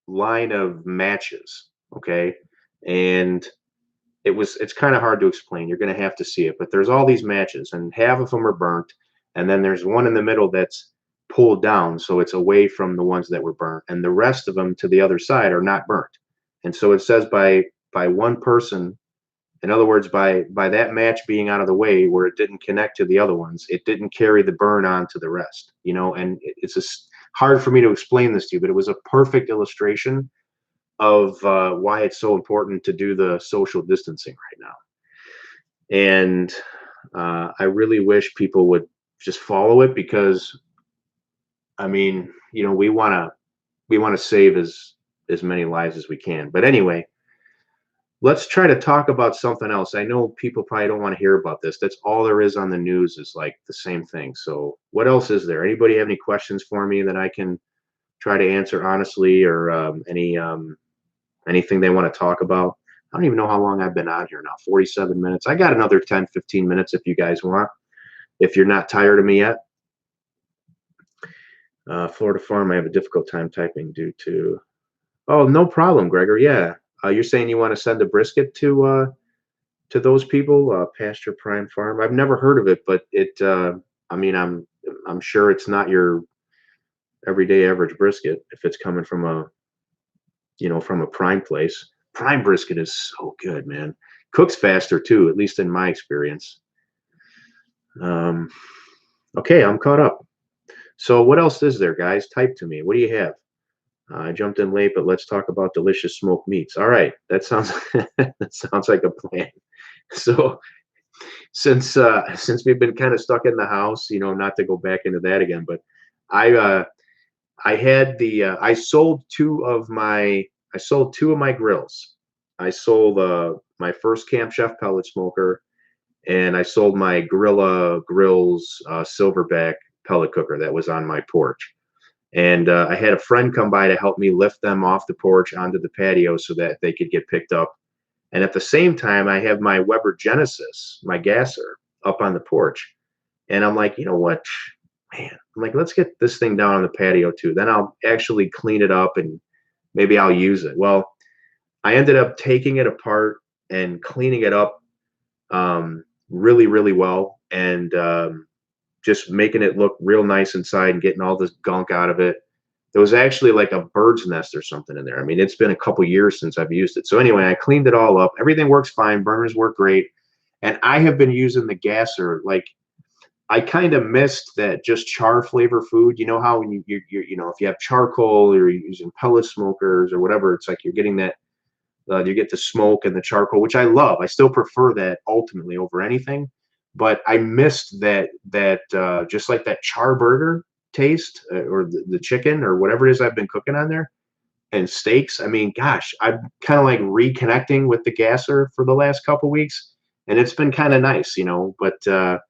line of matches, okay? And it's kind of hard to explain. You're going to have to see it, but there's all these matches and half of them are burnt, and then there's one in the middle that's pulled down so it's away from the ones that were burnt, and the rest of them to the other side are not burnt. And so it says by one person, in other words, by that match being out of the way where it didn't connect to the other ones, it didn't carry the burn on to the rest, and it's just hard for me to explain this to you, but it was a perfect illustration of why it's so important to do the social distancing right now. And I really wish people would just follow it because, I mean, we want to save as many lives as we can. But anyway, let's try to talk about something else. I know people probably don't want to hear about this. That's all there is on the news is like the same thing. So what else is there? Anybody have any questions for me that I can try to answer honestly, or anything they want to talk about? I don't even know how long I've been on here now. 47 minutes. I got another 10, 15 minutes if you guys want, if you're not tired of me yet. Florida Farm, I have a difficult time typing due to. Oh, no problem, Gregor. Yeah. You're saying you want to send a brisket to those people, Pasture Prime Farm. I've never heard of it, but I mean, I'm sure it's not your everyday average brisket if it's coming from a prime place. Prime brisket is so good, man. Cooks faster too, at least in my experience. Okay, I'm caught up. So what else is there, guys? Type to me. What do you have? I jumped in late, but let's talk about delicious smoked meats. All right, that sounds that sounds like a plan. So since we've been kind of stuck in the house, not to go back into that again, but I had I sold I sold two of my grills. I sold my first Camp Chef pellet smoker, and I sold my Gorilla Grills Silverback pellet cooker that was on my porch. And I had a friend come by to help me lift them off the porch onto the patio so that they could get picked up. And at the same time, I have my Weber Genesis, my gasser, up on the porch. And I'm like, you know what, man? I'm like, let's get this thing down on the patio too. Then I'll actually clean it up and maybe I'll use it. Well, I ended up taking it apart and cleaning it up really, really well, and just making it look real nice inside and getting all this gunk out of it. There was actually like a bird's nest or something in there. I mean, it's been a couple years since I've used it. So anyway, I cleaned it all up. Everything works fine. Burners work great. And I have been using the gasser. Like, I kind of missed that just char flavor food. You know how when if you have charcoal or you're using pellet smokers or whatever, it's like you're getting that, you get the smoke and the charcoal, which I love. I still prefer that ultimately over anything. But I missed that just like that char burger taste, or the chicken or whatever it is I've been cooking on there, and steaks. I mean, gosh, I'm kind of like reconnecting with the gasser for the last couple weeks, and it's been kind of nice, but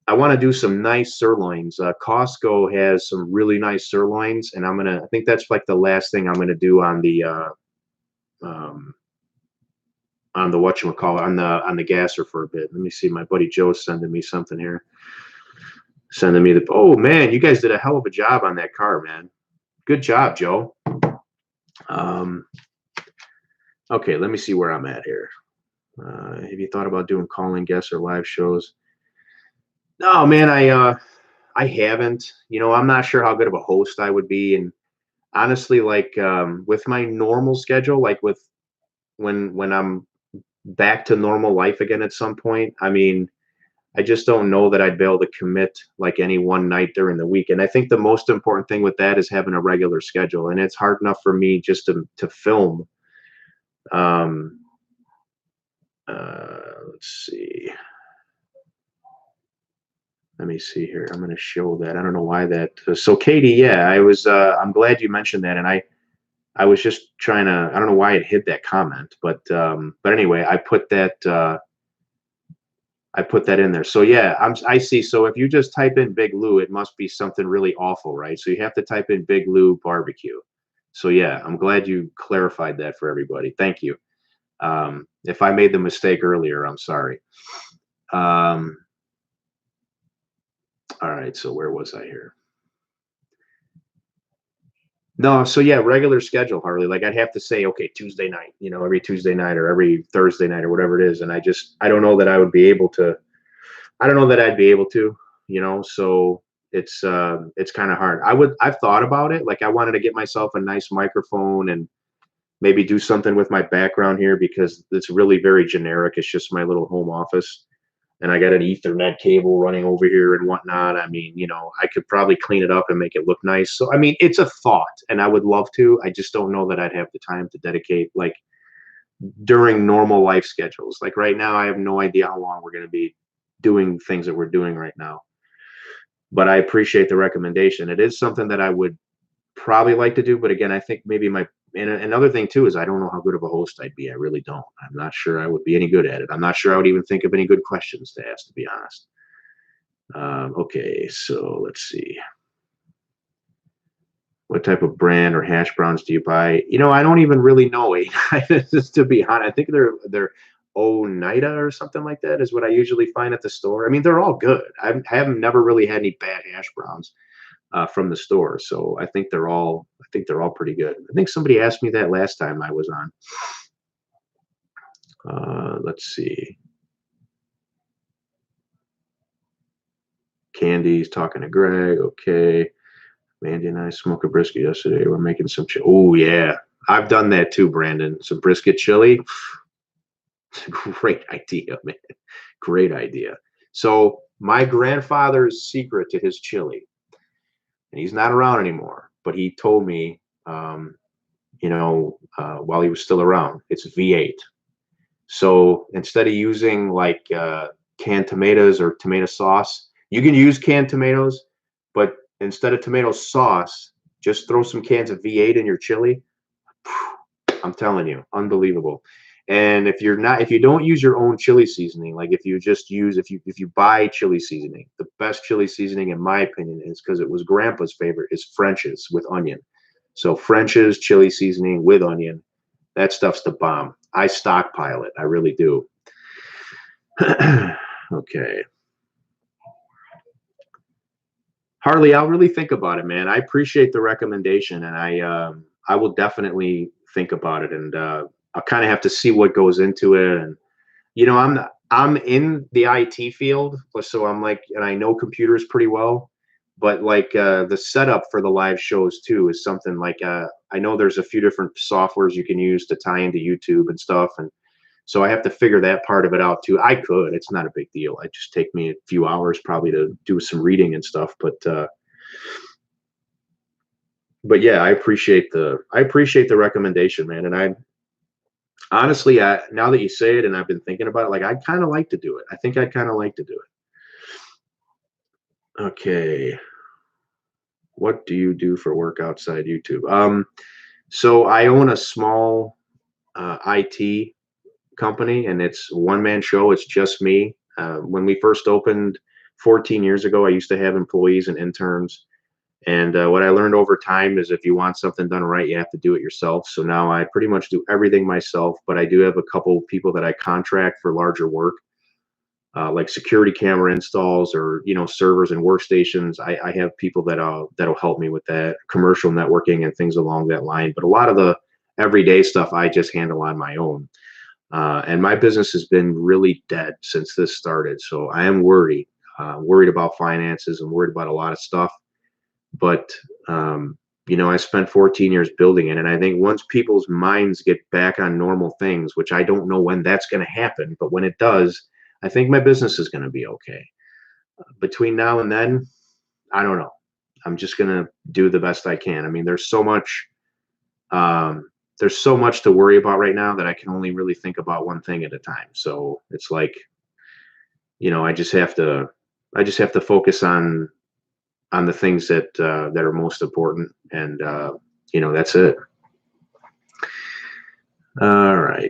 I want to do some nice sirloins. Costco has some really nice sirloins, and I think that's like the last thing I'm gonna do um, on the whatchamacallit, on the gasser for a bit. Let me see. My buddy Joe's sending me something here. Sending me oh man, you guys did a hell of a job on that car, man. Good job, Joe. Um, okay, let me see where I'm at here. Have you thought about doing calling guests or live shows? No, man, I haven't. I'm not sure how good of a host I would be, and honestly, like with my normal schedule, like with when I'm back to normal life again at some point, I mean, I just don't know that I'd be able to commit like any one night during the week. And I think the most important thing with that is having a regular schedule. And it's hard enough for me just to film. Um, let's see. Let me see here. I'm going to show that. I don't know why that. So Katie, yeah, I'm glad you mentioned that. And I was just trying to, I don't know why it hid that comment, but anyway, I put that in there. So yeah, I see. So if you just type in Big Lou, it must be something really awful, right? So you have to type in Big Lou barbecue. So yeah, I'm glad you clarified that for everybody. Thank you. If I made the mistake earlier, I'm sorry. All right, so where was I here? No, so yeah, regular schedule, Harley. Like I'd have to say, okay, Tuesday night, every Tuesday night or every Thursday night or whatever it is. And I don't know that I would be able to, I don't know that I'd be able to, so it's kind of hard. I've thought about it. Like I wanted to get myself a nice microphone and maybe do something with my background here because it's really very generic. It's just my little home office. And I got an Ethernet cable running over here and whatnot. I mean, I could probably clean it up and make it look nice. So, I mean, it's a thought, and I would love to. I just don't know that I'd have the time to dedicate, like, during normal life schedules. Like, right now, I have no idea how long we're going to be doing things that we're doing right now. But I appreciate the recommendation. It is something that I would probably like to do. But again, I think maybe and another thing too is I don't know how good of a host I'd be. I really don't. I'm not sure I would be any good at it. I'm not sure I would even think of any good questions to ask, to be honest. Okay, so let's see. What type of brand or hash browns do you buy? I don't even really know. Just to be honest, I think they're Oneida or something like that is what I usually find at the store. I mean, they're all good. I haven't never really had any bad hash browns from the store. So I think they're all pretty good. I think somebody asked me that last time I was on. Let's see. Candy's talking to Greg. Okay. Mandy and I smoked a brisket yesterday. We're making some oh yeah. I've done that too, Brandon. Some brisket chili. Great idea, man. Great idea. So my grandfather's secret to his chili, and he's not around anymore, but he told me, while he was still around, it's V8. So instead of using like canned tomatoes or tomato sauce, you can use canned tomatoes, but instead of tomato sauce, just throw some cans of V8 in your chili. I'm telling you, unbelievable. And if you don't use your own chili seasoning, like if you buy chili seasoning, the best chili seasoning in my opinion is, because it was Grandpa's favorite, is French's with onion. So French's chili seasoning with onion, that stuff's the bomb. I stockpile it. I really do. Okay. Harley, I'll really think about it, man. I appreciate the recommendation, and I will definitely think about it, and I'll kind of have to see what goes into it. And I'm in the IT field, so I'm like, and I know computers pretty well, but like the setup for the live shows too is something like I know there's a few different softwares you can use to tie into YouTube and stuff, and so I have to figure that part of it out too. I could, it's not a big deal. It just take me a few hours probably to do some reading and stuff, but yeah, I appreciate the recommendation, man. And I honestly, now that you say it and I've been thinking about it, like I'd kind of like to do it. I think I'd kind of like to do it. Okay. What do you do for work outside YouTube? So I own a small IT company, and it's a one-man show. It's just me. When we first opened 14 years ago, I used to have employees and interns. And what I learned over time is if you want something done right, you have to do it yourself. So now I pretty much do everything myself, but I do have a couple people that I contract for larger work, like security camera installs or servers and workstations. I have people that'll help me with that, commercial networking and things along that line. But a lot of the everyday stuff I just handle on my own. And my business has been really dead since this started. So I am worried about finances and worried about a lot of stuff. But I spent 14 years building it, and I think once people's minds get back on normal things, which I don't know when that's going to happen, but when it does, I think my business is going to be okay. Between now and then, I don't know. I'm just going to do the best I can. I mean, there's so much to worry about right now that I can only really think about one thing at a time. So it's like, I just have to focus on the things that are most important, and that's it. All right.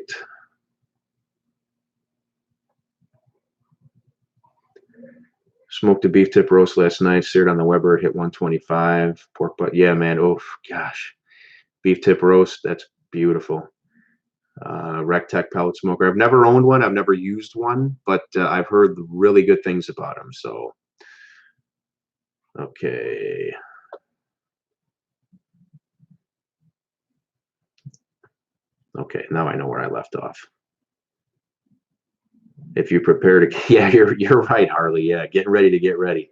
Smoked a beef tip roast last night, seared on the Weber, hit 125. Pork butt, yeah, man. Oh gosh, beef tip roast, that's beautiful. Rectech pellet smoker. I've never owned one. I've never used one, but I've heard really good things about them. So, okay. Okay, now I know where I left off. If you prepare to, yeah, you're right, Harley. Yeah, getting ready to get ready.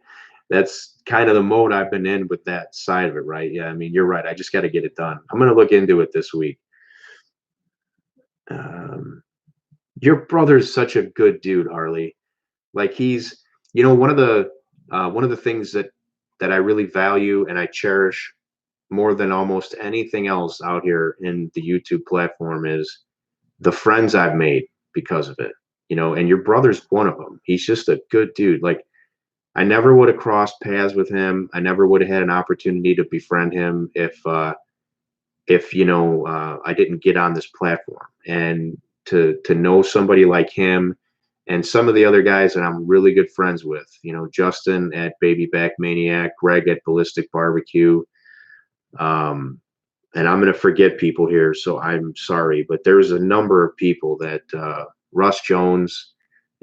That's kind of the mode I've been in with that side of it, right? Yeah, I mean, you're right. I just got to get it done. I'm gonna look into it this week. Your brother's such a good dude, Harley. Like he's, one of the things that I really value and I cherish more than almost anything else out here in the YouTube platform is the friends I've made because of it. And your brother's one of them. He's just a good dude. Like I never would have crossed paths with him. I never would have had an opportunity to befriend him if I didn't get on this platform. And to know somebody like him and some of the other guys that I'm really good friends with, Justin at Baby Back Maniac, Greg at Ballistic Barbecue. And I'm going to forget people here, so I'm sorry, but there's a number of people that Russ Jones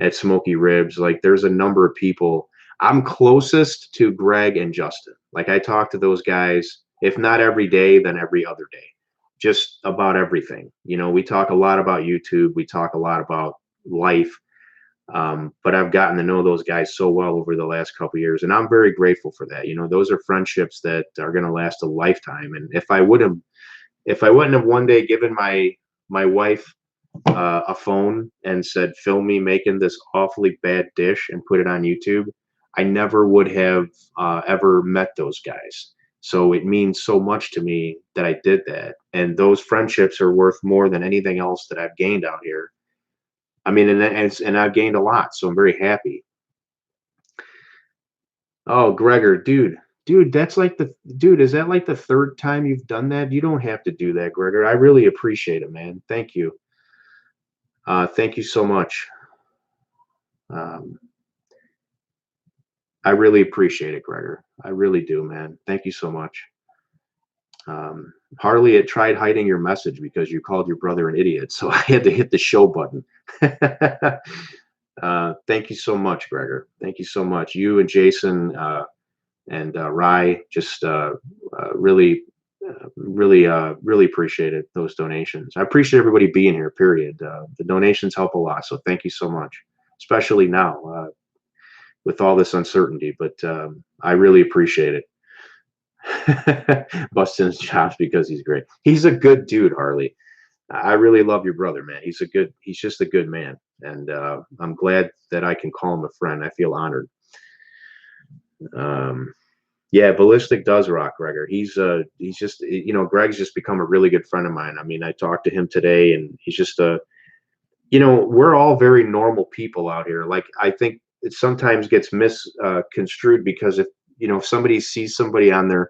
at Smoky Ribs, like there's a number of people. I'm closest to Greg and Justin. Like I talk to those guys, if not every day, then every other day, just about everything. We talk a lot about YouTube. We talk a lot about life. But I've gotten to know those guys so well over the last couple of years, and I'm very grateful for that. Those are friendships that are going to last a lifetime. And if I wouldn't have one day given my wife a phone and said, "Film me making this awfully bad dish and put it on YouTube," I never would have ever met those guys. So it means so much to me that I did that, and those friendships are worth more than anything else that I've gained out here. I mean, and I've gained a lot, so I'm very happy. Oh, Gregor, dude, that's like dude. Is that like the third time you've done that? You don't have to do that, Gregor. I really appreciate it, man. Thank you. Thank you so much. Um, I really appreciate it, Gregor. I really do, man. Thank you so much. Harley had tried hiding your message because you called your brother an idiot, so I had to hit the show button. Thank you so much, Gregor. Thank you so much. You and Jason and Rye just really, really appreciated those donations. I appreciate everybody being here, period. The donations help a lot, so thank you so much, especially now with all this uncertainty, but I really appreciate it. Busting his chops because he's great. He's a good dude, Harley. I really love your brother, man. He's just a good man. And I'm glad that I can call him a friend. I feel honored. Yeah, Ballistic does rock, Gregor. He's just, Greg's just become a really good friend of mine. I mean, I talked to him today and he's just we're all very normal people out here. Like, I think it sometimes gets misconstrued because if somebody sees somebody on their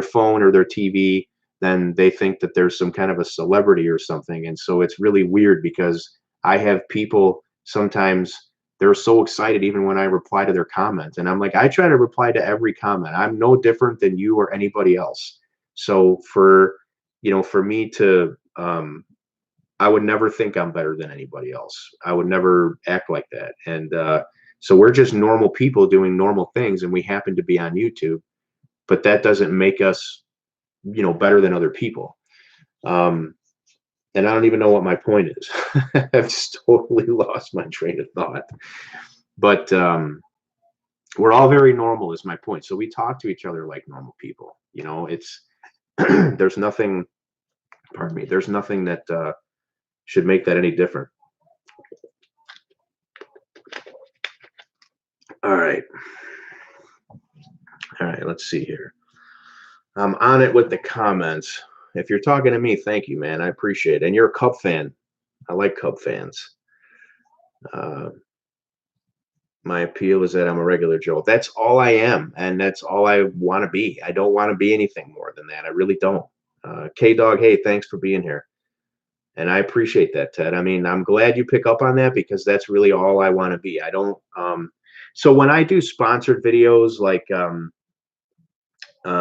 phone or their TV, then they think that there's some kind of a celebrity or something. And so it's really weird because I have people sometimes, they're so excited even when I reply to their comments, and I'm like, I try to reply to every comment. I'm no different than you or anybody else. So for, for me to, I would never think I'm better than anybody else. I would never act like that. And so we're just normal people doing normal things, and we happen to be on YouTube, but that doesn't make us, better than other people. And I don't even know what my point is. I've just totally lost my train of thought. But we're all very normal, is my point. So we talk to each other like normal people. It's there's nothing. Pardon me. There's nothing that should make that any different. All right. All right. Let's see here. I'm on it with the comments. If you're talking to me, thank you, man. I appreciate it. And you're a Cub fan. I like Cub fans. My appeal is that I'm a regular Joe. That's all I am, and that's all I want to be. I don't want to be anything more than that. I really don't. K-Dog, hey, thanks for being here. And I appreciate that, Ted. I mean, I'm glad you pick up on that, because that's really all I want to be. I don't so when I do sponsored videos like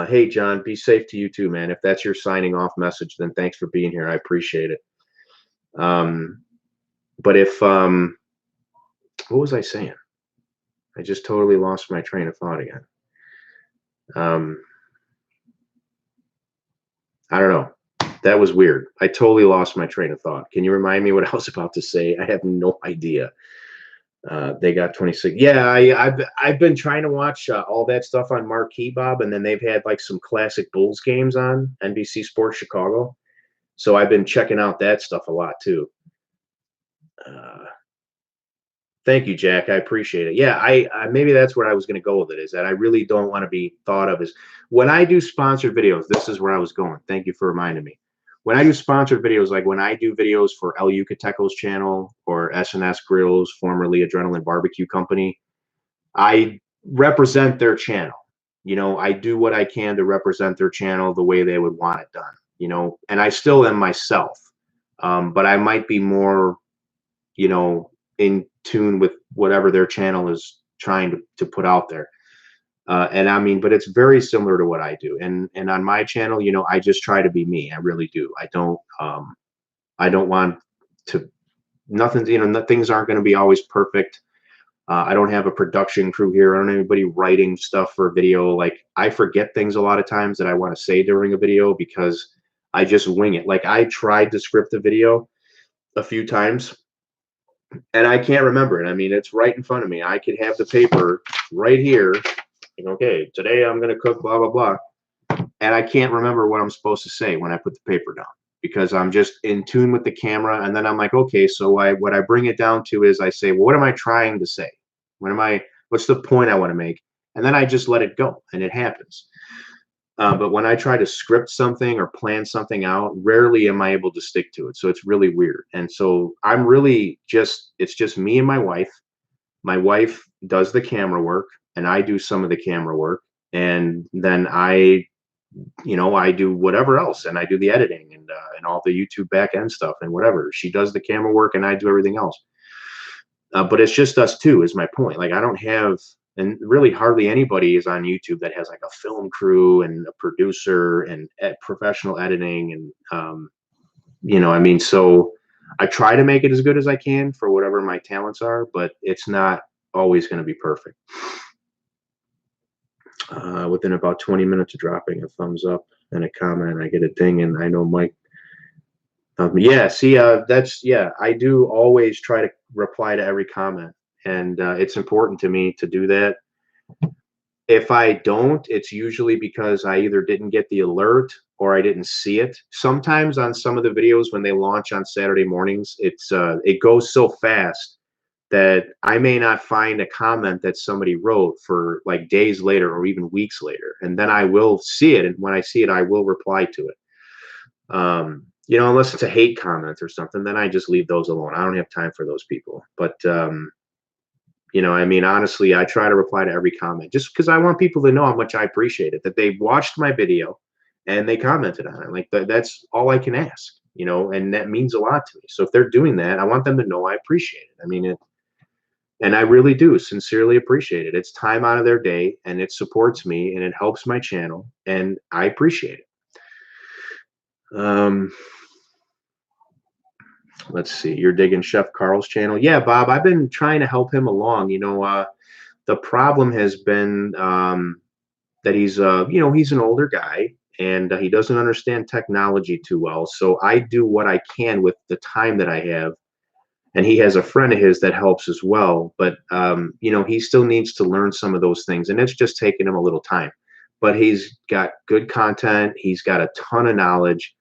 hey John, be safe to you too, man. If that's your signing off message, then thanks for being here. I appreciate it. But if what was I saying? I just totally lost my train of thought again. I don't know. That was weird. I totally lost my train of thought. Can you remind me what I was about to say? I have no idea. They got 26. Yeah, I've been trying to watch all that stuff on Marquee, Bob, and then they've had like some classic Bulls games on NBC Sports Chicago. So I've been checking out that stuff a lot too. Thank you, Jack. I appreciate it. Yeah, I maybe that's where I was going to go with it, is that I really don't want to be thought of as, when I do sponsored videos, this is where I was going. Thank you for reminding me. When I do sponsored videos, like when I do videos for El Yucateco's channel or S&S Grills, formerly Adrenaline Barbecue Company, I represent their channel. I do what I can to represent their channel the way they would want it done, and I still am myself. But I might be more, in tune with whatever their channel is trying to put out there. And I mean, but it's very similar to what I do. And on my channel, I just try to be me. I really do. I don't want to, nothing, things aren't going to be always perfect. I don't have a production crew here. I don't have anybody writing stuff for a video. Like, I forget things a lot of times that I want to say during a video, because I just wing it. Like, I tried to script the video a few times, and I can't remember it. I mean, it's right in front of me. I could have the paper right here. Okay, today I'm going to cook blah, blah, blah. And I can't remember what I'm supposed to say when I put the paper down, because I'm just in tune with the camera. And then I'm like, okay, so what I bring it down to is I say, well, what am I trying to say? What's the point I want to make? And then I just let it go, and it happens. But when I try to script something or plan something out, rarely am I able to stick to it. So it's really weird. And so I'm really it's just me and my wife. My wife does the camera work, and I do some of the camera work. And then I do whatever else, and I do the editing and all the YouTube back end stuff and whatever. She does the camera work, and I do everything else. But it's just us two, is my point. Like, I don't have, and really hardly anybody is on YouTube that has like a film crew and a producer and professional editing. And, I mean, so I try to make it as good as I can for whatever my talents are, but it's not always going to be perfect. Within about 20 minutes of dropping a thumbs up and a comment, I get a ding, and I know Mike. Yeah, see, I do always try to reply to every comment, and it's important to me to do that. If I don't, it's usually because I either didn't get the alert or I didn't see it. Sometimes on some of the videos when they launch on Saturday mornings, it goes so fast that I may not find a comment that somebody wrote for like days later or even weeks later. And then I will see it. And when I see it, I will reply to it. Unless it's a hate comment or something, then I just leave those alone. I don't have time for those people. But, I mean, honestly, I try to reply to every comment just because I want people to know how much I appreciate it, that they watched my video and they commented on it. Like, that's all I can ask. you know, and that means a lot to me. So if they're doing that, I want them to know I appreciate it. I mean, and I really do sincerely appreciate it. It's time out of their day, and it supports me, and it helps my channel, and I appreciate it. Let's see. You're digging Chef Carl's channel? Yeah, Bob. I've been trying to help him along. You know, the problem has been that he's, you know, he's an older guy, and he doesn't understand technology too well. So I do what I can with the time that I have, and he has a friend of his that helps as well. But you know, he still needs to learn some of those things, and it's just taking him a little time. But he's got good content. He's got a ton of knowledge,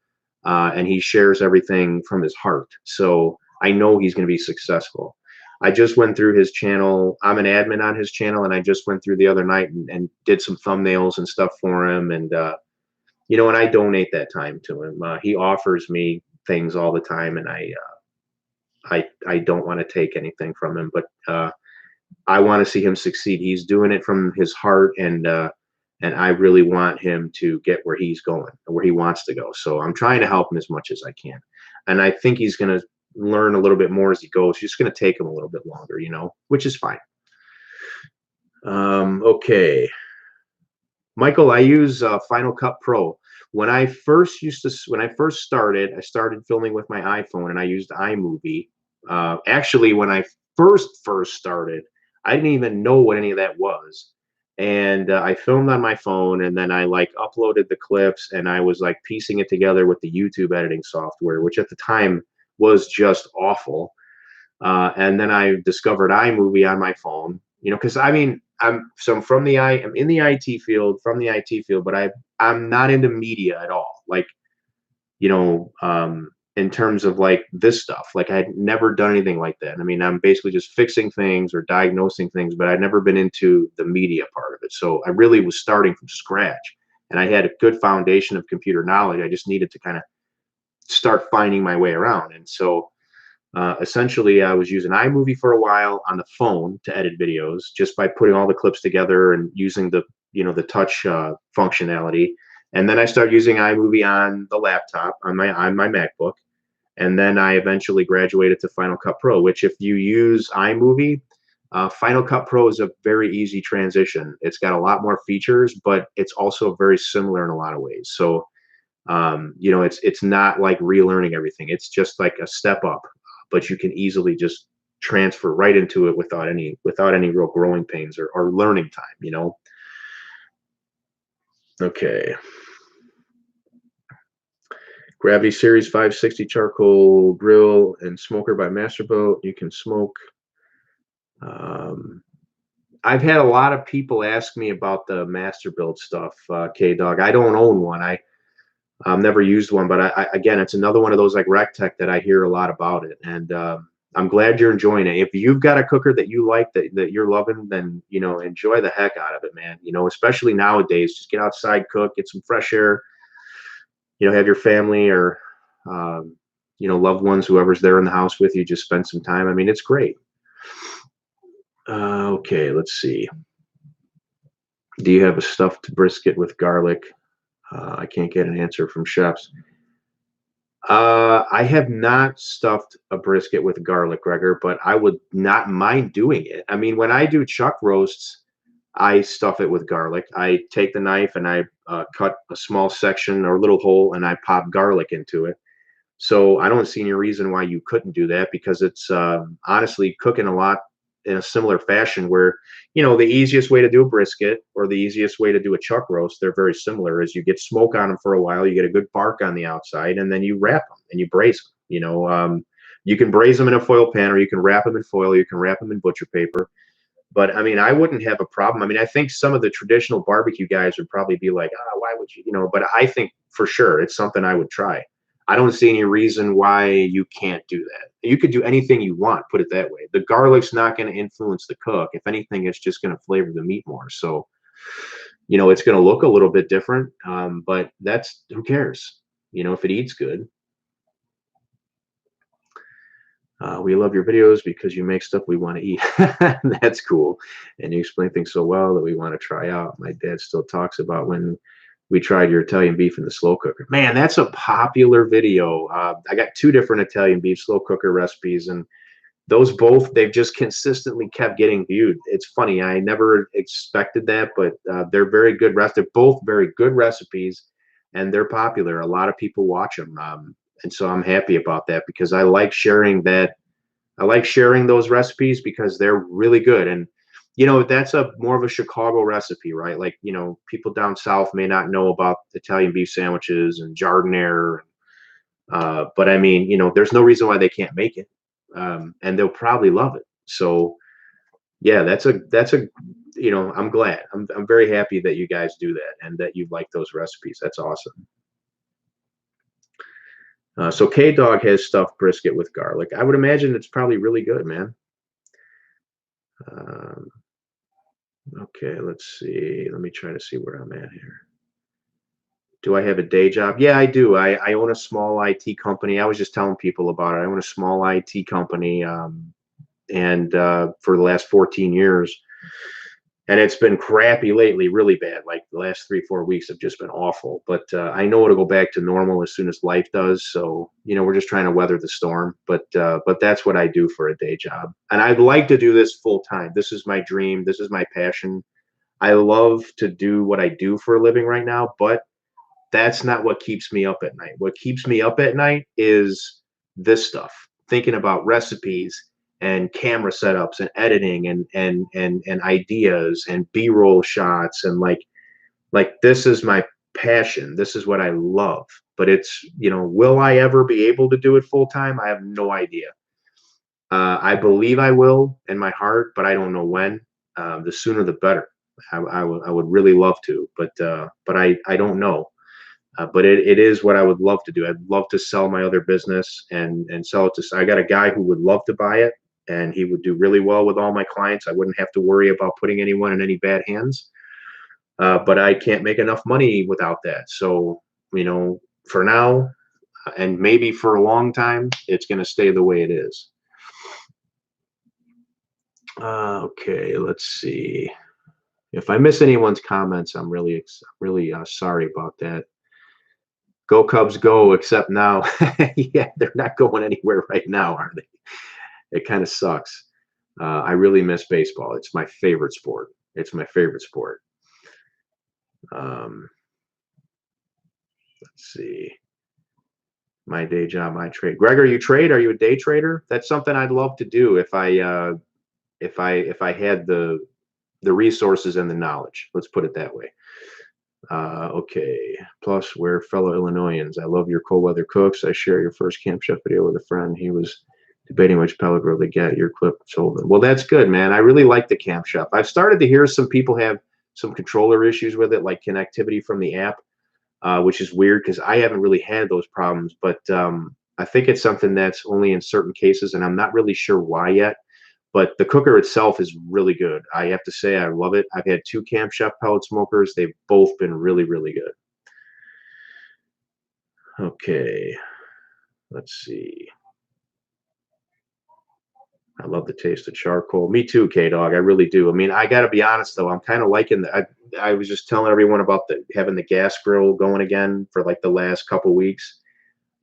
and he shares everything from his heart. So I know he's going to be successful. I just went through his channel. I'm an admin on his channel, and I just went through the other night and did some thumbnails and stuff for him. And you know, and I donate that time to him. He offers me things all the time, and I don't want to take anything from him, but I want to see him succeed. He's doing it from his heart, and I really want him to get where he's going, where he wants to go. So I'm trying to help him as much as I can, and I think he's going to learn a little bit more as he goes. It's just going to take him a little bit longer, you know, which is fine. Okay, Michael, I use Final Cut Pro. When I first started, I started filming with my iPhone, and I used iMovie. Actually, when I first started, I didn't even know what any of that was, and I filmed on my phone, and then I like uploaded the clips, and I was like piecing it together with the YouTube editing software, which at the time was just awful. And then I discovered iMovie on my phone, you know, because I mean, I'm in the IT field, from the IT field, but I'm not into media at all. Like, you know, in terms of like this stuff, like I had never done anything like that. I mean, I'm basically just fixing things or diagnosing things, but I'd never been into the media part of it. So I really was starting from scratch, and I had a good foundation of computer knowledge. I just needed to kind of start finding my way around. And so essentially, I was using iMovie for a while on the phone to edit videos, just by putting all the clips together and using the, you know, the touch functionality. And then I started using iMovie on the laptop, on my MacBook. And then I eventually graduated to Final Cut Pro, which, if you use iMovie, Final Cut Pro is a very easy transition. It's got a lot more features, but it's also very similar in a lot of ways. So you know, it's not like relearning everything. It's just like a step up, but you can easily just transfer right into it without any real growing pains or learning time, you know. Okay. Gravity Series 560 charcoal grill and smoker by Masterbuilt. You can smoke. I've had a lot of people ask me about the Masterbuilt stuff, K-Dog. I don't own one. I've never used one, but again, it's another one of those like RecTech that I hear a lot about it, and I'm glad you're enjoying it. If you've got a cooker that you like, that you're loving, then, you know, enjoy the heck out of it, man. You know, especially nowadays, just get outside, cook, get some fresh air. You know, have your family or you know, loved ones, whoever's there in the house with you, just spend some time. I mean, it's great. Okay, let's see. Do you have a stuffed brisket with garlic? I can't get an answer from chefs. I have not stuffed a brisket with garlic, Gregor, but I would not mind doing it. I mean, when I do chuck roasts, I stuff it with garlic. I take the knife and I cut a small section or a little hole, and I pop garlic into it. So I don't see any reason why you couldn't do that, because it's honestly cooking a lot in a similar fashion, where, you know, the easiest way to do a brisket or the easiest way to do a chuck roast, they're very similar, is you get smoke on them for a while, you get a good bark on the outside, and then you wrap them and you braise them. You know, you can braise them in a foil pan, or you can wrap them in foil, you can wrap them in butcher paper. But I mean, I wouldn't have a problem. I mean, I think some of the traditional barbecue guys would probably be like, why would you, you know, but I think for sure it's something I would try. I don't see any reason why you can't do that. You could do anything you want, put it that way. The garlic's not going to influence the cook. If anything, it's just going to flavor the meat more. So, you know, it's going to look a little bit different, but that's, who cares? You know, if it eats good. We love your videos because you make stuff we want to eat. That's cool. And you explain things so well that we want to try out. My dad still talks about when we tried your Italian beef in the slow cooker. Man, that's a popular video. I got 2 different Italian beef slow cooker recipes, and those both, they've just consistently kept getting viewed. It's funny, I never expected that, but they're very good they're both very good recipes, and they're popular. A lot of people watch them, and so I'm happy about that because I like sharing that. I like sharing those recipes because they're really good. And that's a more of a Chicago recipe, right? Like, people down south may not know about Italian beef sandwiches and jardiniere. But I mean, there's no reason why they can't make it. And they'll probably love it. So yeah, that's a I'm glad. I'm very happy that you guys do that and that you like those recipes. That's awesome. So K-Dog has stuffed brisket with garlic. I would imagine it's probably really good, man. Um, okay, let's see. Let me try to see where I'm at here. Do I have a day job? Yeah, I do. I own a small IT company. I was just telling people about it. I own a small IT company, and for the last 14 years. And it's been crappy lately, really bad. Like the last 3-4 weeks have just been awful. But I know it'll go back to normal as soon as life does. So we're just trying to weather the storm. But that's what I do for a day job, and I'd like to do this full time. This is my dream. This is my passion. I love to do what I do for a living right now, but that's not what keeps me up at night. What keeps me up at night is this stuff, thinking about recipes and camera setups and editing and ideas and B-roll shots, and like this is my passion. This is what I love. But it's, will I ever be able to do it full time? I have no idea. I believe I will in my heart, but I don't know when. The sooner the better. I would really love to, but I don't know. But it is what I would love to do. I'd love to sell my other business and sell it to. I got a guy who would love to buy it, and he would do really well with all my clients. I wouldn't have to worry about putting anyone in any bad hands. But I can't make enough money without that. So for now, and maybe for a long time, it's going to stay the way it is. Okay, let's see. If I miss anyone's comments, I'm really sorry about that. Go Cubs go, except now. Yeah, they're not going anywhere right now, are they? It kind of sucks. I really miss baseball. It's my favorite sport. It's my favorite sport. Let's see. My day job, I trade. Gregor, you trade? Are you a day trader? That's something I'd love to do if I had the resources and the knowledge. Let's put it that way. Okay. Plus, we're fellow Illinoisans. I love your cold weather cooks. I share your first Camp Chef video with a friend. He was debating which pellet grill to get. Your clip told him. Well, that's good, man. I really like the Camp Chef. I've started to hear some people have some controller issues with it, like connectivity from the app, which is weird because I haven't really had those problems. But I think it's something that's only in certain cases, and I'm not really sure why yet. But the cooker itself is really good. I have to say, I love it. I've had 2 Camp Chef pellet smokers. They've both been really, really good. Okay, let's see. I love the taste of charcoal. Me too, K-Dog. I really do. I mean, I got to be honest, though. I'm kind of liking the. I was just telling everyone about having the gas grill going again for like the last couple weeks.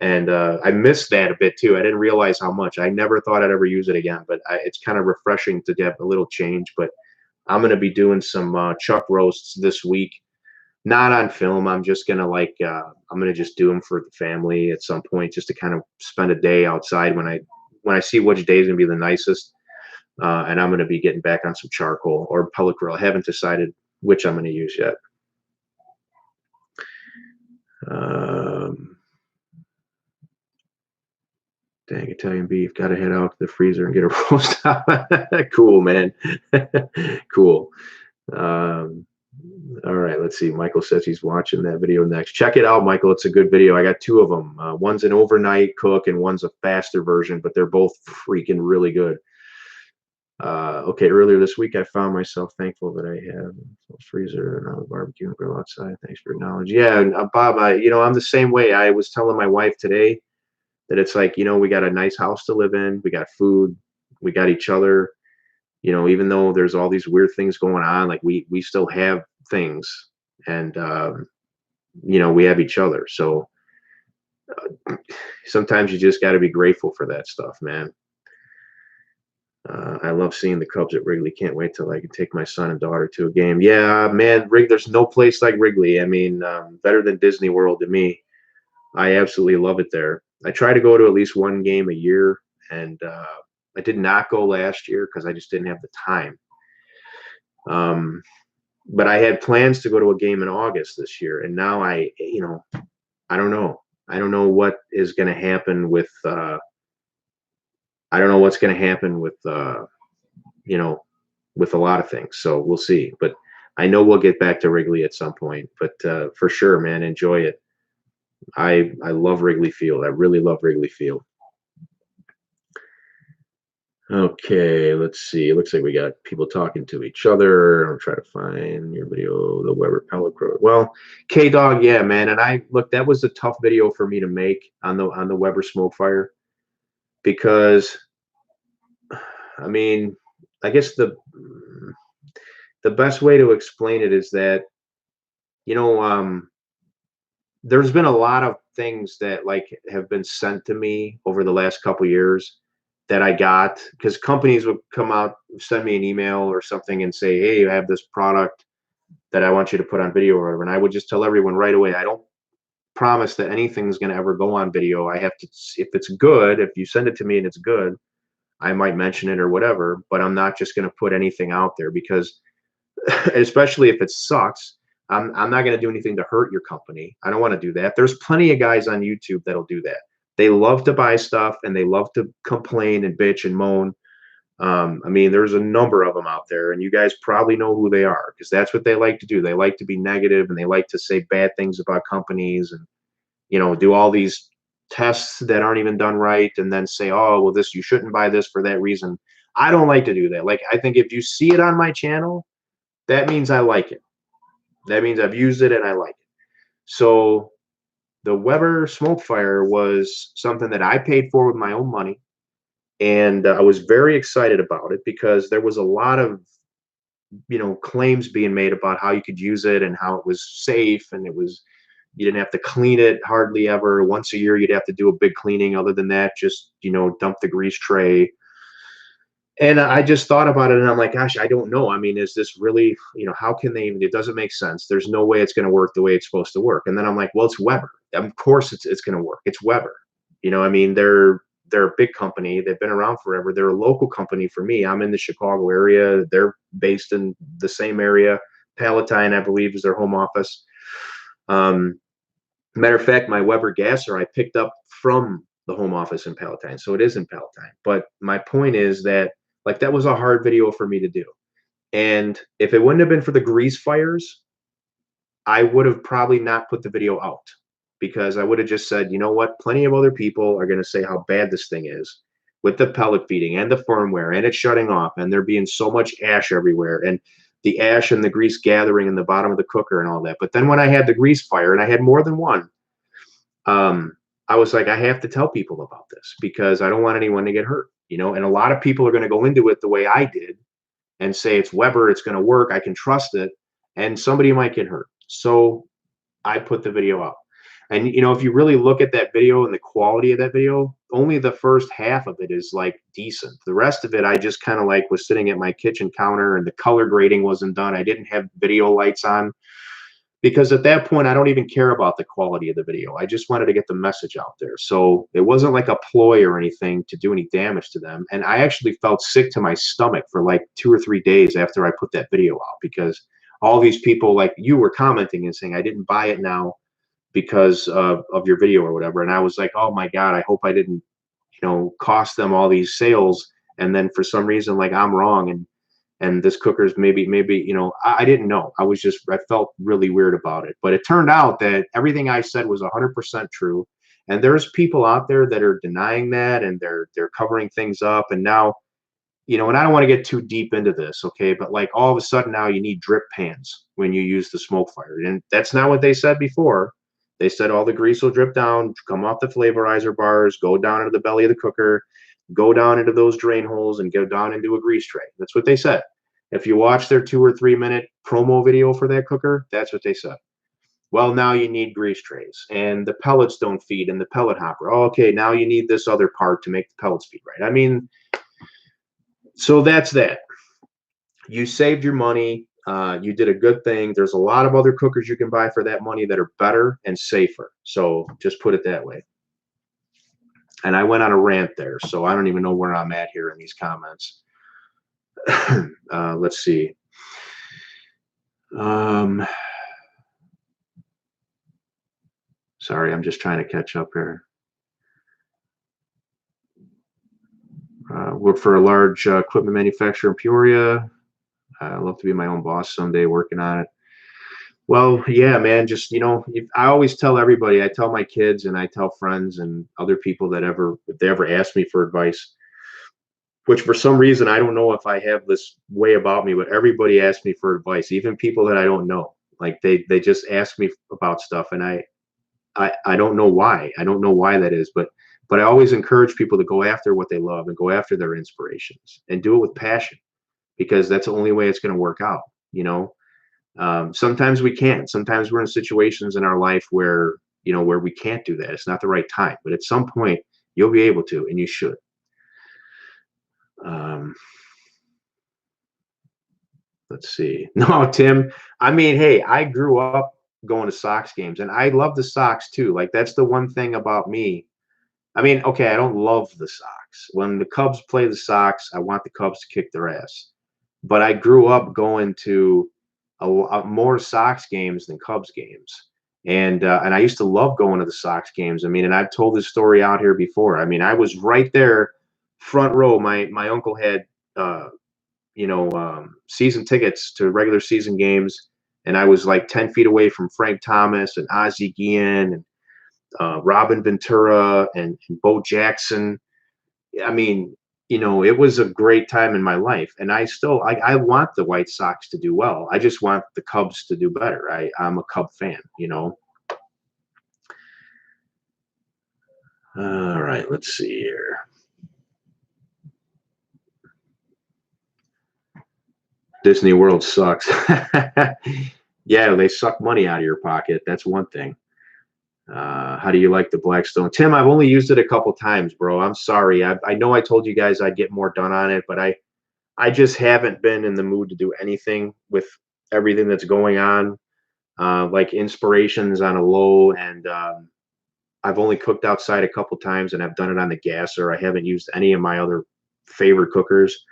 And I missed that a bit too. I didn't realize how much. I never thought I'd ever use it again, but it's kind of refreshing to get a little change. But I'm going to be doing some chuck roasts this week, not on film. I'm just going to I'm going to just do them for the family at some point, just to kind of spend a day outside when I see which day is going to be the nicest. And I'm going to be getting back on some charcoal or pellet grill. I haven't decided which I'm going to use yet. Dang, Italian beef. Got to head out to the freezer and get a roast out. Cool, man. Cool. All right, let's see. Michael says he's watching that video next. Check it out, Michael. It's a good video. I got 2 of them. One's an overnight cook and one's a faster version, but they're both freaking really good. Okay, earlier this week, I found myself thankful that I have a freezer and a barbecue and grill outside. Thanks for your knowledge. Yeah, Bob, I'm the same way. I was telling my wife today that it's like, we got a nice house to live in. We got food. We got each other. Even though there's all these weird things going on, like we still have things. And we have each other. So sometimes you just got to be grateful for that stuff, man. I love seeing the Cubs at Wrigley. Can't wait till I can take my son and daughter to a game. Yeah, man, there's no place like Wrigley. I mean, better than Disney World to me. I absolutely love it there. I try to go to at least one game a year, and I did not go last year because I just didn't have the time. But I had plans to go to a game in August this year, and now I don't know. I don't know what is going to happen with. I don't know what's going to happen with. With a lot of things. So we'll see. But I know we'll get back to Wrigley at some point. But for sure, man, enjoy it. I love Wrigley Field. I really love Wrigley Field. Okay, let's see. It looks like we got people talking to each other. I'll try to find your video, the Weber pellet crow. Well, K-Dog, yeah, man. And that was a tough video for me to make on the Weber smoke fire, because I mean, I guess the best way to explain it is that, there's been a lot of things that like have been sent to me over the last couple years that I got, because companies would come out, send me an email or something and say, hey, I have this product that I want you to put on video or whatever. And I would just tell everyone right away, I don't promise that anything's going to ever go on video. I have to, if it's good, if you send it to me and it's good, I might mention it or whatever, but I'm not just going to put anything out there, because especially if it sucks, I'm not going to do anything to hurt your company. I don't want to do that. There's plenty of guys on YouTube that'll do that. They love to buy stuff and they love to complain and bitch and moan. I mean, there's a number of them out there, and you guys probably know who they are, because that's what they like to do. They like to be negative and they like to say bad things about companies, and do all these tests that aren't even done right, and then say, oh, well, you shouldn't buy this for that reason. I don't like to do that. Like, I think if you see it on my channel, that means I like it. That means I've used it and I like it. So the Weber smoke fire was something that I paid for with my own money. And I was very excited about it because there was a lot of, claims being made about how you could use it and how it was safe. And you didn't have to clean it hardly ever. Once a year, you'd have to do a big cleaning. Other than that, just, dump the grease tray. And I just thought about it, and I'm like, gosh, I don't know. I mean, is this really, how can they even, it doesn't make sense. There's no way it's going to work the way it's supposed to work. And then I'm like, well, it's Weber. Of course it's going to work. It's Weber. I mean, they're a big company. They've been around forever. They're a local company for me. I'm in the Chicago area. They're based in the same area. Palatine, I believe, is their home office. Matter of fact, my Weber gasser I picked up from the home office in Palatine. So it is in Palatine. But my point is that, like, that was a hard video for me to do. And if it wouldn't have been for the grease fires, I would have probably not put the video out, because I would have just said, you know what, plenty of other people are going to say how bad this thing is with the pellet feeding and the firmware and it's shutting off and there being so much ash everywhere and the ash and the grease gathering in the bottom of the cooker and all that. But then when I had the grease fire, and I had more than one, I was like, I have to tell people about this because I don't want anyone to get hurt, and a lot of people are going to go into it the way I did and say it's Weber, it's going to work, I can trust it, and somebody might get hurt. So I put the video out. And if you really look at that video and the quality of that video, only the first half of it is like decent. The rest of it, I just kind of like was sitting at my kitchen counter and the color grading wasn't done. I didn't have video lights on, because at that point I don't even care about the quality of the video. I just wanted to get the message out there. So it wasn't like a ploy or anything to do any damage to them. And I actually felt sick to my stomach for like 2 or 3 days after I put that video out, because all these people like you were commenting and saying I didn't buy it now because of your video or whatever. And I was like, oh my God, I hope I didn't, cost them all these sales. And then for some reason, like, I'm wrong. And this cooker's maybe, I didn't know. I felt really weird about it. But it turned out that everything I said was 100% true. And there's people out there that are denying that, and they're covering things up. And now, and I don't want to get too deep into this, okay? But like all of a sudden now you need drip pans when you use the smoke fire. And that's not what they said before. They said all the grease will drip down, come off the flavorizer bars, go down into the belly of the cooker, go down into those drain holes, and go down into a grease tray. That's what they said. If you watch their 2 or 3 minute promo video for that cooker, that's what they said. Well, now you need grease trays, and the pellets don't feed in the pellet hopper. Oh, okay, now you need this other part to make the pellets feed right. I mean, so that's that. You saved your money. You did a good thing. There's a lot of other cookers you can buy for that money that are better and safer. So just put it that way. And I went on a rant there, so I don't even know where I'm at here in these comments. Let's see. Sorry, I'm just trying to catch up here. Work for a large equipment manufacturer in Peoria. I'd love to be my own boss someday, working on it. Well, yeah, man, just, I always tell everybody, I tell my kids and I tell friends and other people that if they ever ask me for advice, which for some reason, I don't know if I have this way about me, but everybody asks me for advice, even people that I don't know. Like they just ask me about stuff, and I don't know why. I don't know why that is, but I always encourage people to go after what they love and go after their inspirations and do it with passion, because that's the only way it's going to work out, you know. Sometimes we can't. Sometimes we're in situations in our life where where we can't do that. It's not the right time, but at some point you'll be able to, and you should. Um, let's see. No, Tim. I mean, hey, I grew up going to Sox games, and I love the Sox too. Like that's the one thing about me. I mean, okay, I don't love the Sox. When the Cubs play the Sox, I want the Cubs to kick their ass. But I grew up going to a lot more Sox games than Cubs games. And I used to love going to the Sox games. I mean, and I've told this story out here before. I mean, I was right there, front row. My uncle had season tickets to regular season games, and I was like 10 feet away from Frank Thomas and Ozzie Guillen and Robin Ventura and Bo Jackson. I mean, it was a great time in my life, and I want the White Sox to do well. I just want the Cubs to do better. I'm a Cub fan. All right, let's see here. Disney World sucks. Yeah, they suck money out of your pocket. That's one thing. How do you like the Blackstone? Tim, I've only used it a couple times, bro. I'm sorry. I know I told you guys I'd get more done on it, but I just haven't been in the mood to do anything with everything that's going on. Like inspirations on a low, and I've only cooked outside a couple times, and I've done it on the gasser. I haven't used any of my other favorite cookers.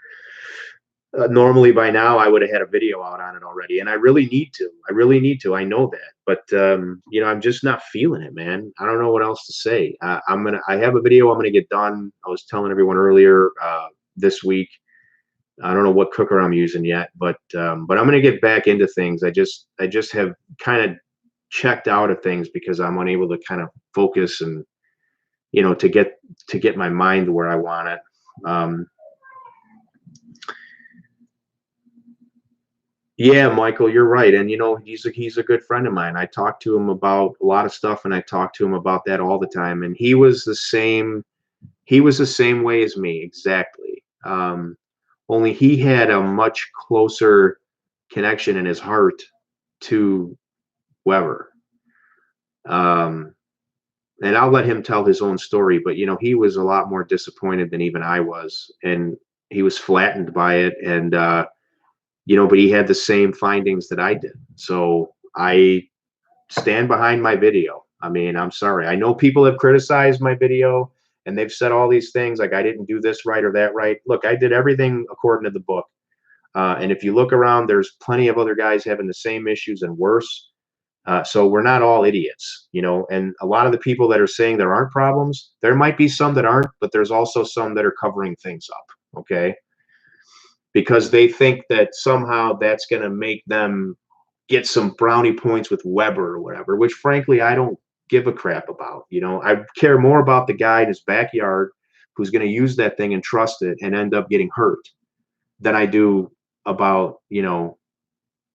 Normally by now I would have had a video out on it already, and I really need to. I know that, but I'm just not feeling it, man. I don't know what else to say. I have a video I'm gonna get done. I was telling everyone earlier this week. I don't know what cooker I'm using yet, but I'm gonna get back into things. I just have kind of checked out of things because I'm unable to kind of focus and to get my mind where I want it. Yeah, Michael, you're right. And he's a good friend of mine. I talk to him about a lot of stuff, and I talk to him about that all the time. And he was the same way as me, exactly. Only he had a much closer connection in his heart to Weber. Um, and I'll let him tell his own story, but he was a lot more disappointed than even I was, and he was flattened by it. And but he had the same findings that I did. So I stand behind my video. I mean, I'm sorry. I know people have criticized my video and they've said all these things like I didn't do this right or that right. Look, I did everything according to the book. And if you look around, there's plenty of other guys having the same issues and worse. So we're not all idiots, and a lot of the people that are saying there aren't problems, there might be some that aren't, but there's also some that are covering things up. Okay. Because they think that somehow that's going to make them get some brownie points with Weber or whatever, which frankly, I don't give a crap about. I care more about the guy in his backyard who's going to use that thing and trust it and end up getting hurt than I do about,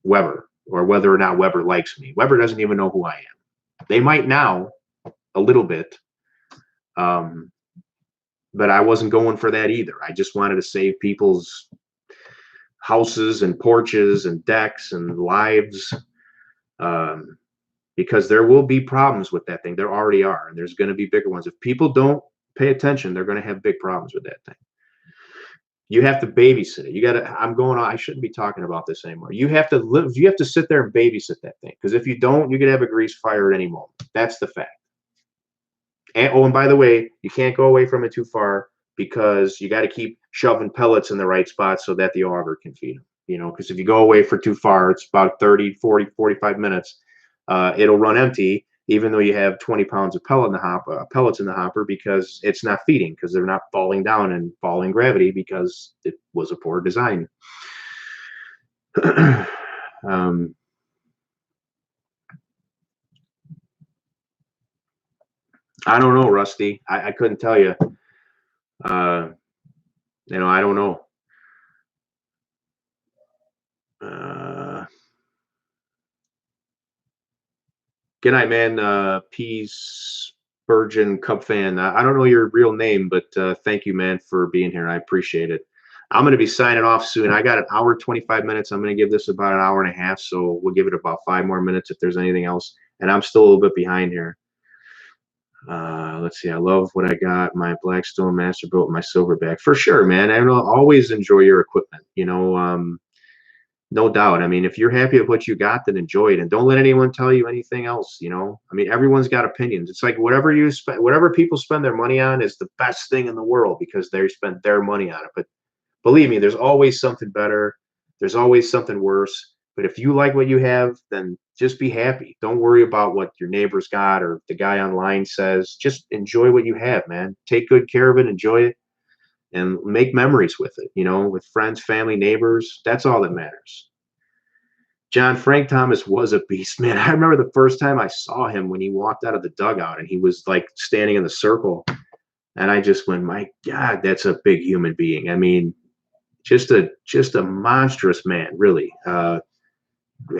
Weber, or whether or not Weber likes me. Weber doesn't even know who I am. They might now a little bit. But I wasn't going for that either. I just wanted to save people's houses and porches and decks and lives. because there will be problems with that thing. There already are, and there's going to be bigger ones. If people don't pay attention, they're going to have big problems with that thing. You have to babysit it. You got to. I'm going on. I shouldn't be talking about this anymore. You have to live. You have to sit there and babysit that thing, because if you don't, you could have a grease fire at any moment. That's the fact. And oh, and by the way, you can't go away from it too far, because you got to keep shoving pellets in the right spot so that the auger can feed them. You know, because if you go away for too far, it's about 30, 40, 45 minutes. It'll run empty, even though you have 20 pounds of pellets in the hopper, because it's not feeding, because they're not falling down and falling gravity, because it was a poor design. um, I don't know, Rusty. I couldn't tell you. I don't know. Uh, Good night, man. Peace, Virgin Cub fan. I don't know your real name, but thank you, man, for being here. I appreciate it. I'm going to be signing off soon. I got an hour, 25 minutes. I'm going to give this about an hour and a half, so we'll give it about 5 more minutes if there's anything else. And I'm still a little bit behind here. Let's see. I love what I got. My Blackstone Masterbuilt, my Silverback. For sure, man. I will always enjoy your equipment. No doubt. I mean, if you're happy with what you got, then enjoy it, and don't let anyone tell you anything else. I mean, everyone's got opinions. It's like whatever people spend their money on is the best thing in the world, because they spent their money on it. But believe me, there's always something better. There's always something worse. But if you like what you have, then just be happy. Don't worry about what your neighbors got or the guy online says. Just enjoy what you have, man. Take good care of it. Enjoy it, and make memories with it, with friends, family, neighbors. That's all that matters. John Frank Thomas was a beast, man. I remember the first time I saw him, when he walked out of the dugout and he was like standing in the circle. And I just went, my God, that's a big human being. I mean, just a monstrous man, really. A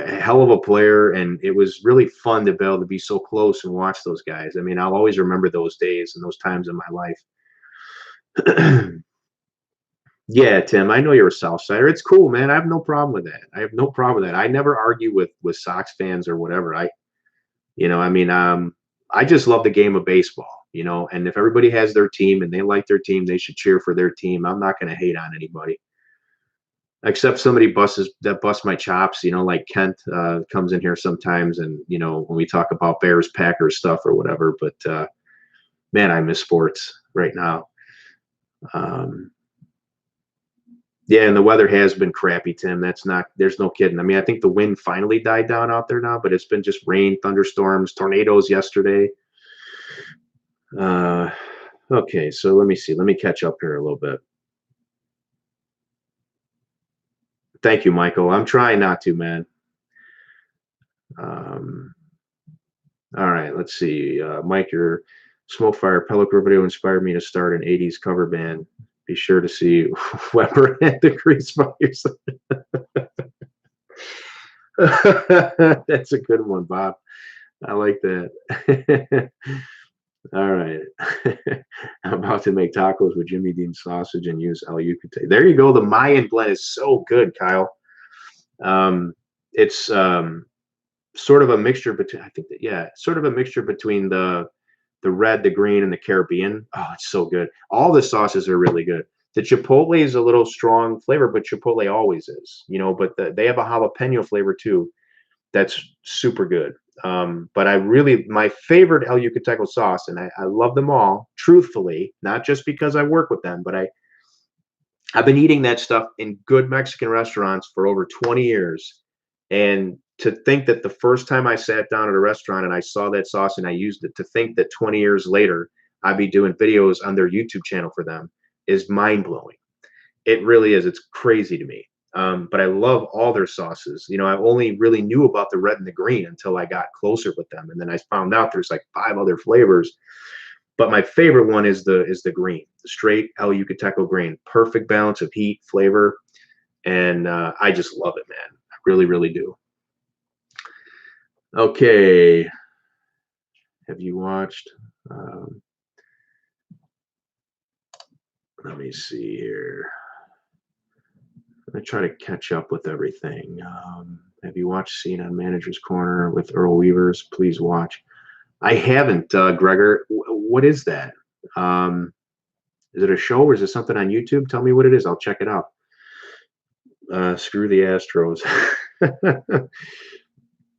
hell of a player. And it was really fun to be able to be so close and watch those guys. I mean, I'll always remember those days and those times in my life. Yeah, Tim, I know you're a Southsider. It's cool, man. I have no problem with that. I have no problem with that. I never argue with Sox fans or whatever. I mean, I just love the game of baseball, and if everybody has their team and they like their team, they should cheer for their team. I'm not going to hate on anybody, except somebody busts my chops, like Kent comes in here sometimes, and, when we talk about Bears, Packers stuff or whatever. But man, I miss sports right now. Yeah, and the weather has been crappy, Tim. There's no kidding. I mean, I think the wind finally died down out there now, but it's been just rain, thunderstorms, tornadoes yesterday. Okay, so let me see. Let me catch up here a little bit. Thank you, Michael. I'm trying not to, man. All right, let's see. Mike, your Smokefire Pellicker video inspired me to start an 80s cover band. Be sure to see Weber and the Grease Fires. That's a good one, Bob. I like that. All right. I'm about to make tacos with Jimmy Dean sausage and use El Yucate. There you go. The Mayan blend is so good, Kyle. It's sort of a mixture between, I think that, yeah, sort of a mixture between the red, the green, and the Caribbean. Oh, it's so good. All the sauces are really good. The chipotle is a little strong flavor, but chipotle always is, but they have a jalapeno flavor too. That's super good. But my favorite El Yucateco sauce, and I love them all, truthfully, not just because I work with them, but I've been eating that stuff in good Mexican restaurants for over 20 years. And to think that the first time I sat down at a restaurant and I saw that sauce and I used it, to think that 20 years later I'd be doing videos on their YouTube channel for them is mind blowing. It really is. It's crazy to me. But I love all their sauces. I only really knew about the red and the green until I got closer with them, and then I found out there's like 5 other flavors. But my favorite one is the green, the straight El Yucateco green. Perfect balance of heat, flavor, and I just love it, man. I really, really do. Okay, have you watched? Let me see here. I try to catch up with everything. Have you watched Scene on Manager's Corner with Earl Weavers? Please watch. I haven't, Gregor. What is that? Is it a show or is it something on YouTube? Tell me what it is. I'll check it out. Screw the Astros.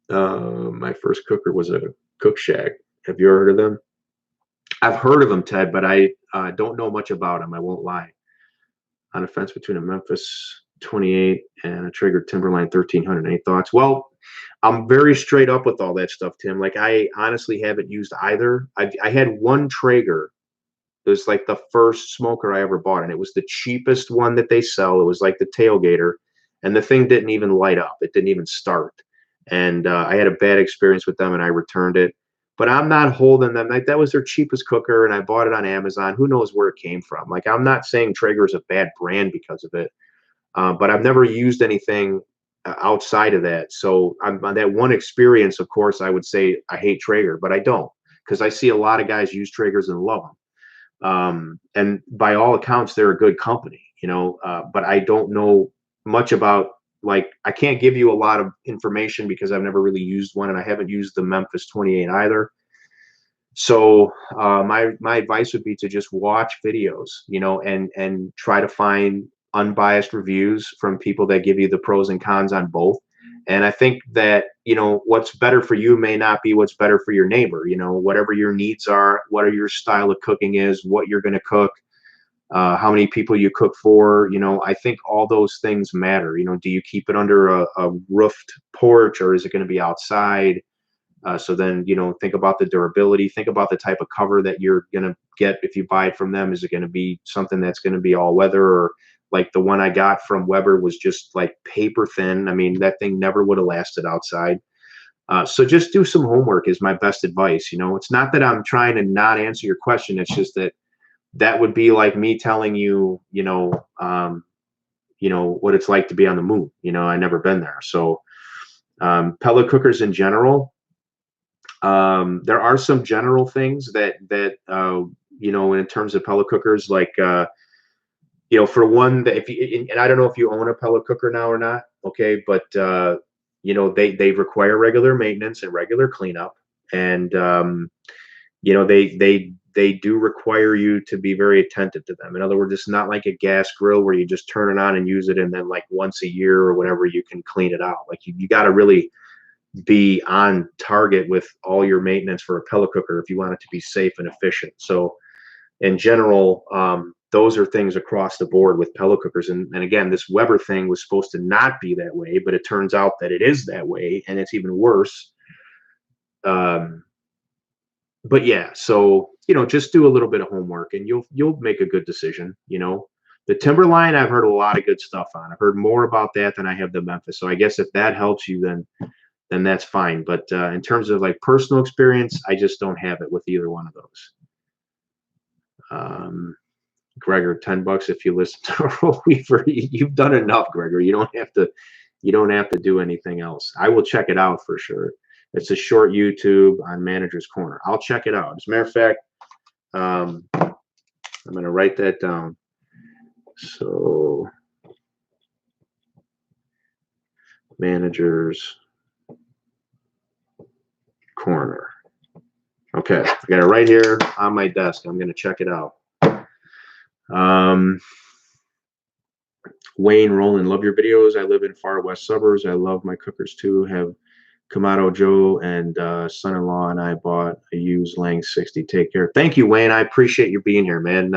My first cooker was a Cook Shack. Have you ever heard of them? I've heard of them, Ted, but I don't know much about them. I won't lie. On a fence between a Memphis 28 and a Traeger Timberline 1300. Any thoughts? Well, I'm very straight up with all that stuff, Tim. Like, I honestly haven't used either. I had one Traeger. It was like the first smoker I ever bought, and it was the cheapest one that they sell. It was like the Tailgater, and the thing didn't even light up. It didn't even start. And I had a bad experience with them, and I returned it. But I'm not holding them. Like, that was their cheapest cooker, and I bought it on Amazon. Who knows where it came from? Like, I'm not saying Traeger is a bad brand because of it, but I've never used anything outside of that. So on that one experience, of course, I would say I hate Traeger, but I don't, because I see a lot of guys use Traegers and love them. And by all accounts, they're a good company, but I don't know much about, like, I can't give you a lot of information because I've never really used one, and I haven't used the Memphis 28 either. So my advice would be to just watch videos, and try to find unbiased reviews from people that give you the pros and cons on both. And I think that, what's better for you may not be what's better for your neighbor. Whatever your needs are, what your style of cooking is, what you're going to cook, how many people you cook for. I think all those things matter. Do you keep it under a roofed porch, or is it going to be outside? So then, think about the durability, think about the type of cover that you're going to get if you buy it from them. Is it going to be something that's going to be all weather, or like the one I got from Weber was just like paper thin? I mean, that thing never would have lasted outside. So just do some homework is my best advice. It's not that I'm trying to not answer your question. It's just that would be like me telling you, what it's like to be on the moon. I never been there. So pellet cookers in general, there are some general things that in terms of pellet cookers, like for one, that if you, and I don't know if you own a pellet cooker now or not, okay, but they require regular maintenance and regular cleanup, and they do require you to be very attentive to them. In other words, it's not like a gas grill where you just turn it on and use it, and then like once a year or whatever you can clean it out. Like you got to really be on target with all your maintenance for a pellet cooker if you want it to be safe and efficient. So in general, those are things across the board with pellet cookers. And again, this Weber thing was supposed to not be that way, but it turns out that it is that way, and it's even worse. But yeah, so just do a little bit of homework, and you'll make a good decision. The Timberline, I've heard a lot of good stuff on. I've heard more about that than I have the Memphis. So I guess if that helps you, then that's fine. But in terms of like personal experience, I just don't have it with either one of those. Gregor, $10 if you listen to Earl Weaver. You've done enough, Gregor. You don't have to do anything else. I will check it out for sure. It's a short YouTube on Manager's Corner. I'll check it out. As a matter of fact, I'm going to write that down. So, Manager's Corner. Okay, I got it right here on my desk. I'm going to check it out. Wayne Roland, love your videos. I live in far west suburbs. I love my cookers too. Have Kamado Joe and son-in-law and I bought a used Lang 60. Take care. Thank you, Wayne. I appreciate you being here, man.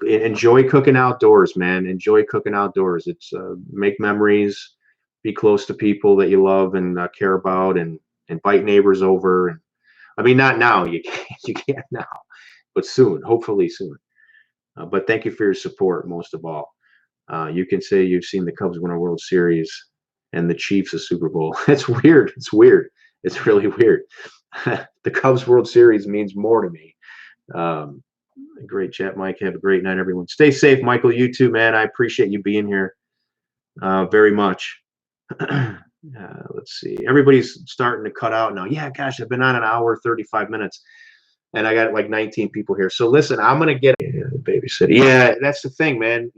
Enjoy cooking outdoors, man. Enjoy cooking outdoors. It's make memories, be close to people that you love and care about, and invite neighbors over. And I mean, not now. You can't now, but soon. Hopefully soon. But thank you for your support, most of all. You can say you've seen the Cubs win a World Series and the Chiefs a Super Bowl. It's weird. It's weird. It's really weird. The Cubs World Series means more to me. Great chat, Mike. Have a great night, everyone. Stay safe, Michael. You too, man. I appreciate you being here very much. Let's see. Everybody's starting to cut out now. Yeah, gosh, I've been on an hour, 35 minutes. And I got like 19 people here. So listen, I'm going to get babysitting. Yeah, that's the thing, man.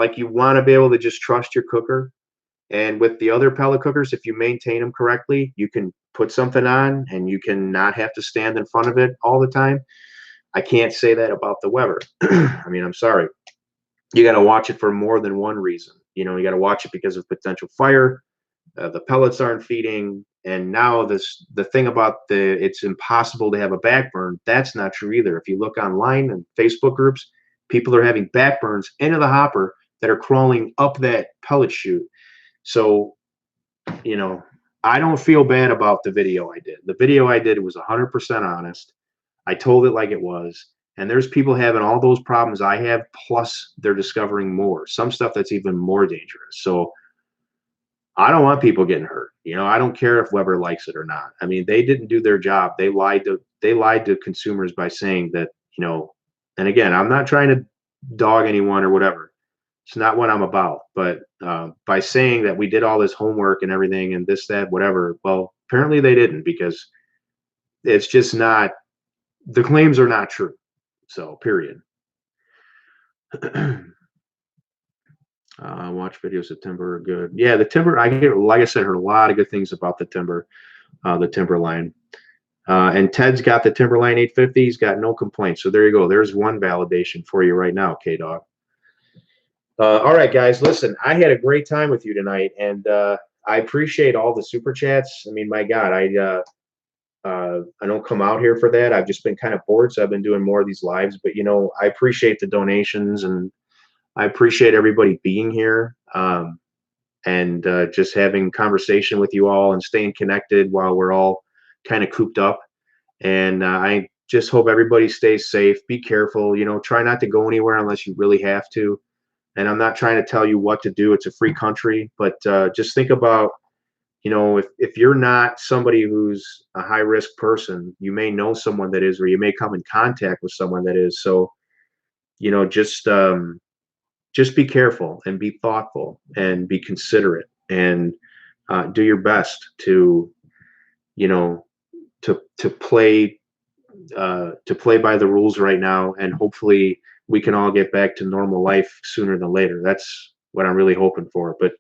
like you want to be able to just trust your cooker. And with the other pellet cookers, if you maintain them correctly, you can put something on and you can not have to stand in front of it all the time. I can't say that about the Weber. I mean, I'm sorry. You got to watch it for more than one reason. You know, you got to watch it because of potential fire. The pellets aren't feeding, and now the thing about it's impossible to have a backburn. That's not true either. If you look online and Facebook groups, people are having backburns into the hopper that are crawling up that pellet chute. So, you know, I don't feel bad about the video I did. The video I did was 100% honest. I told it like it was. And there's people having all those problems I have, plus they're discovering more, some stuff that's even more dangerous. So I don't want people getting hurt. You know, I don't care if Weber likes it or not. I mean, they didn't do their job. They lied to consumers by saying that, you know, and again, I'm not trying to dog anyone or whatever. It's not what I'm about. But by saying that we did all this homework and everything and this, that, whatever, well, apparently they didn't, because it's just not, the claims are not true. So, period. Watch videos of timber are good. Yeah, the timber, I hear, like I said, heard a lot of good things about the Timberline. And Ted's got the Timberline 850. He's got no complaints. So there you go. There's one validation for you right now, K-Dog. All right, guys, listen, I had a great time with you tonight, and I appreciate all the super chats. I mean, my God, I don't come out here for that. I've just been kind of bored, so I've been doing more of these lives. But, you know, I appreciate the donations, and I appreciate everybody being here, and just having conversation with you all and staying connected while we're all kind of cooped up. And I just hope everybody stays safe. Be careful. You know, try not to go anywhere unless you really have to. And I'm not trying to tell you what to do. It's a free country. But just think about, you know, if you're not somebody who's a high risk person, you may know someone that is, or you may come in contact with someone that is. So, you know, just be careful and be thoughtful and be considerate, and do your best to, you know, to play by the rules right now, and hopefully we can all get back to normal life sooner than later. That's what I'm really hoping for. But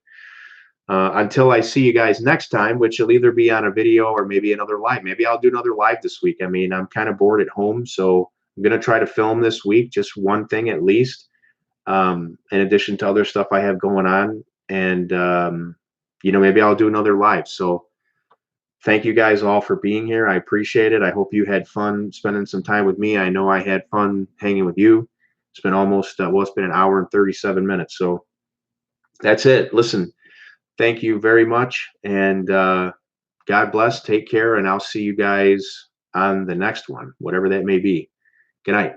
until I see you guys next time, which will either be on a video or maybe another live. Maybe I'll do another live this week. I mean, I'm kind of bored at home, so I'm going to try to film this week, just one thing at least, in addition to other stuff I have going on. And, you know, maybe I'll do another live. So thank you guys all for being here. I appreciate it. I hope you had fun spending some time with me. I know I had fun hanging with you. It's been almost, it's been an hour and 37 minutes. So that's it. Listen, thank you very much. And God bless. Take care. And I'll see you guys on the next one, whatever that may be. Good night.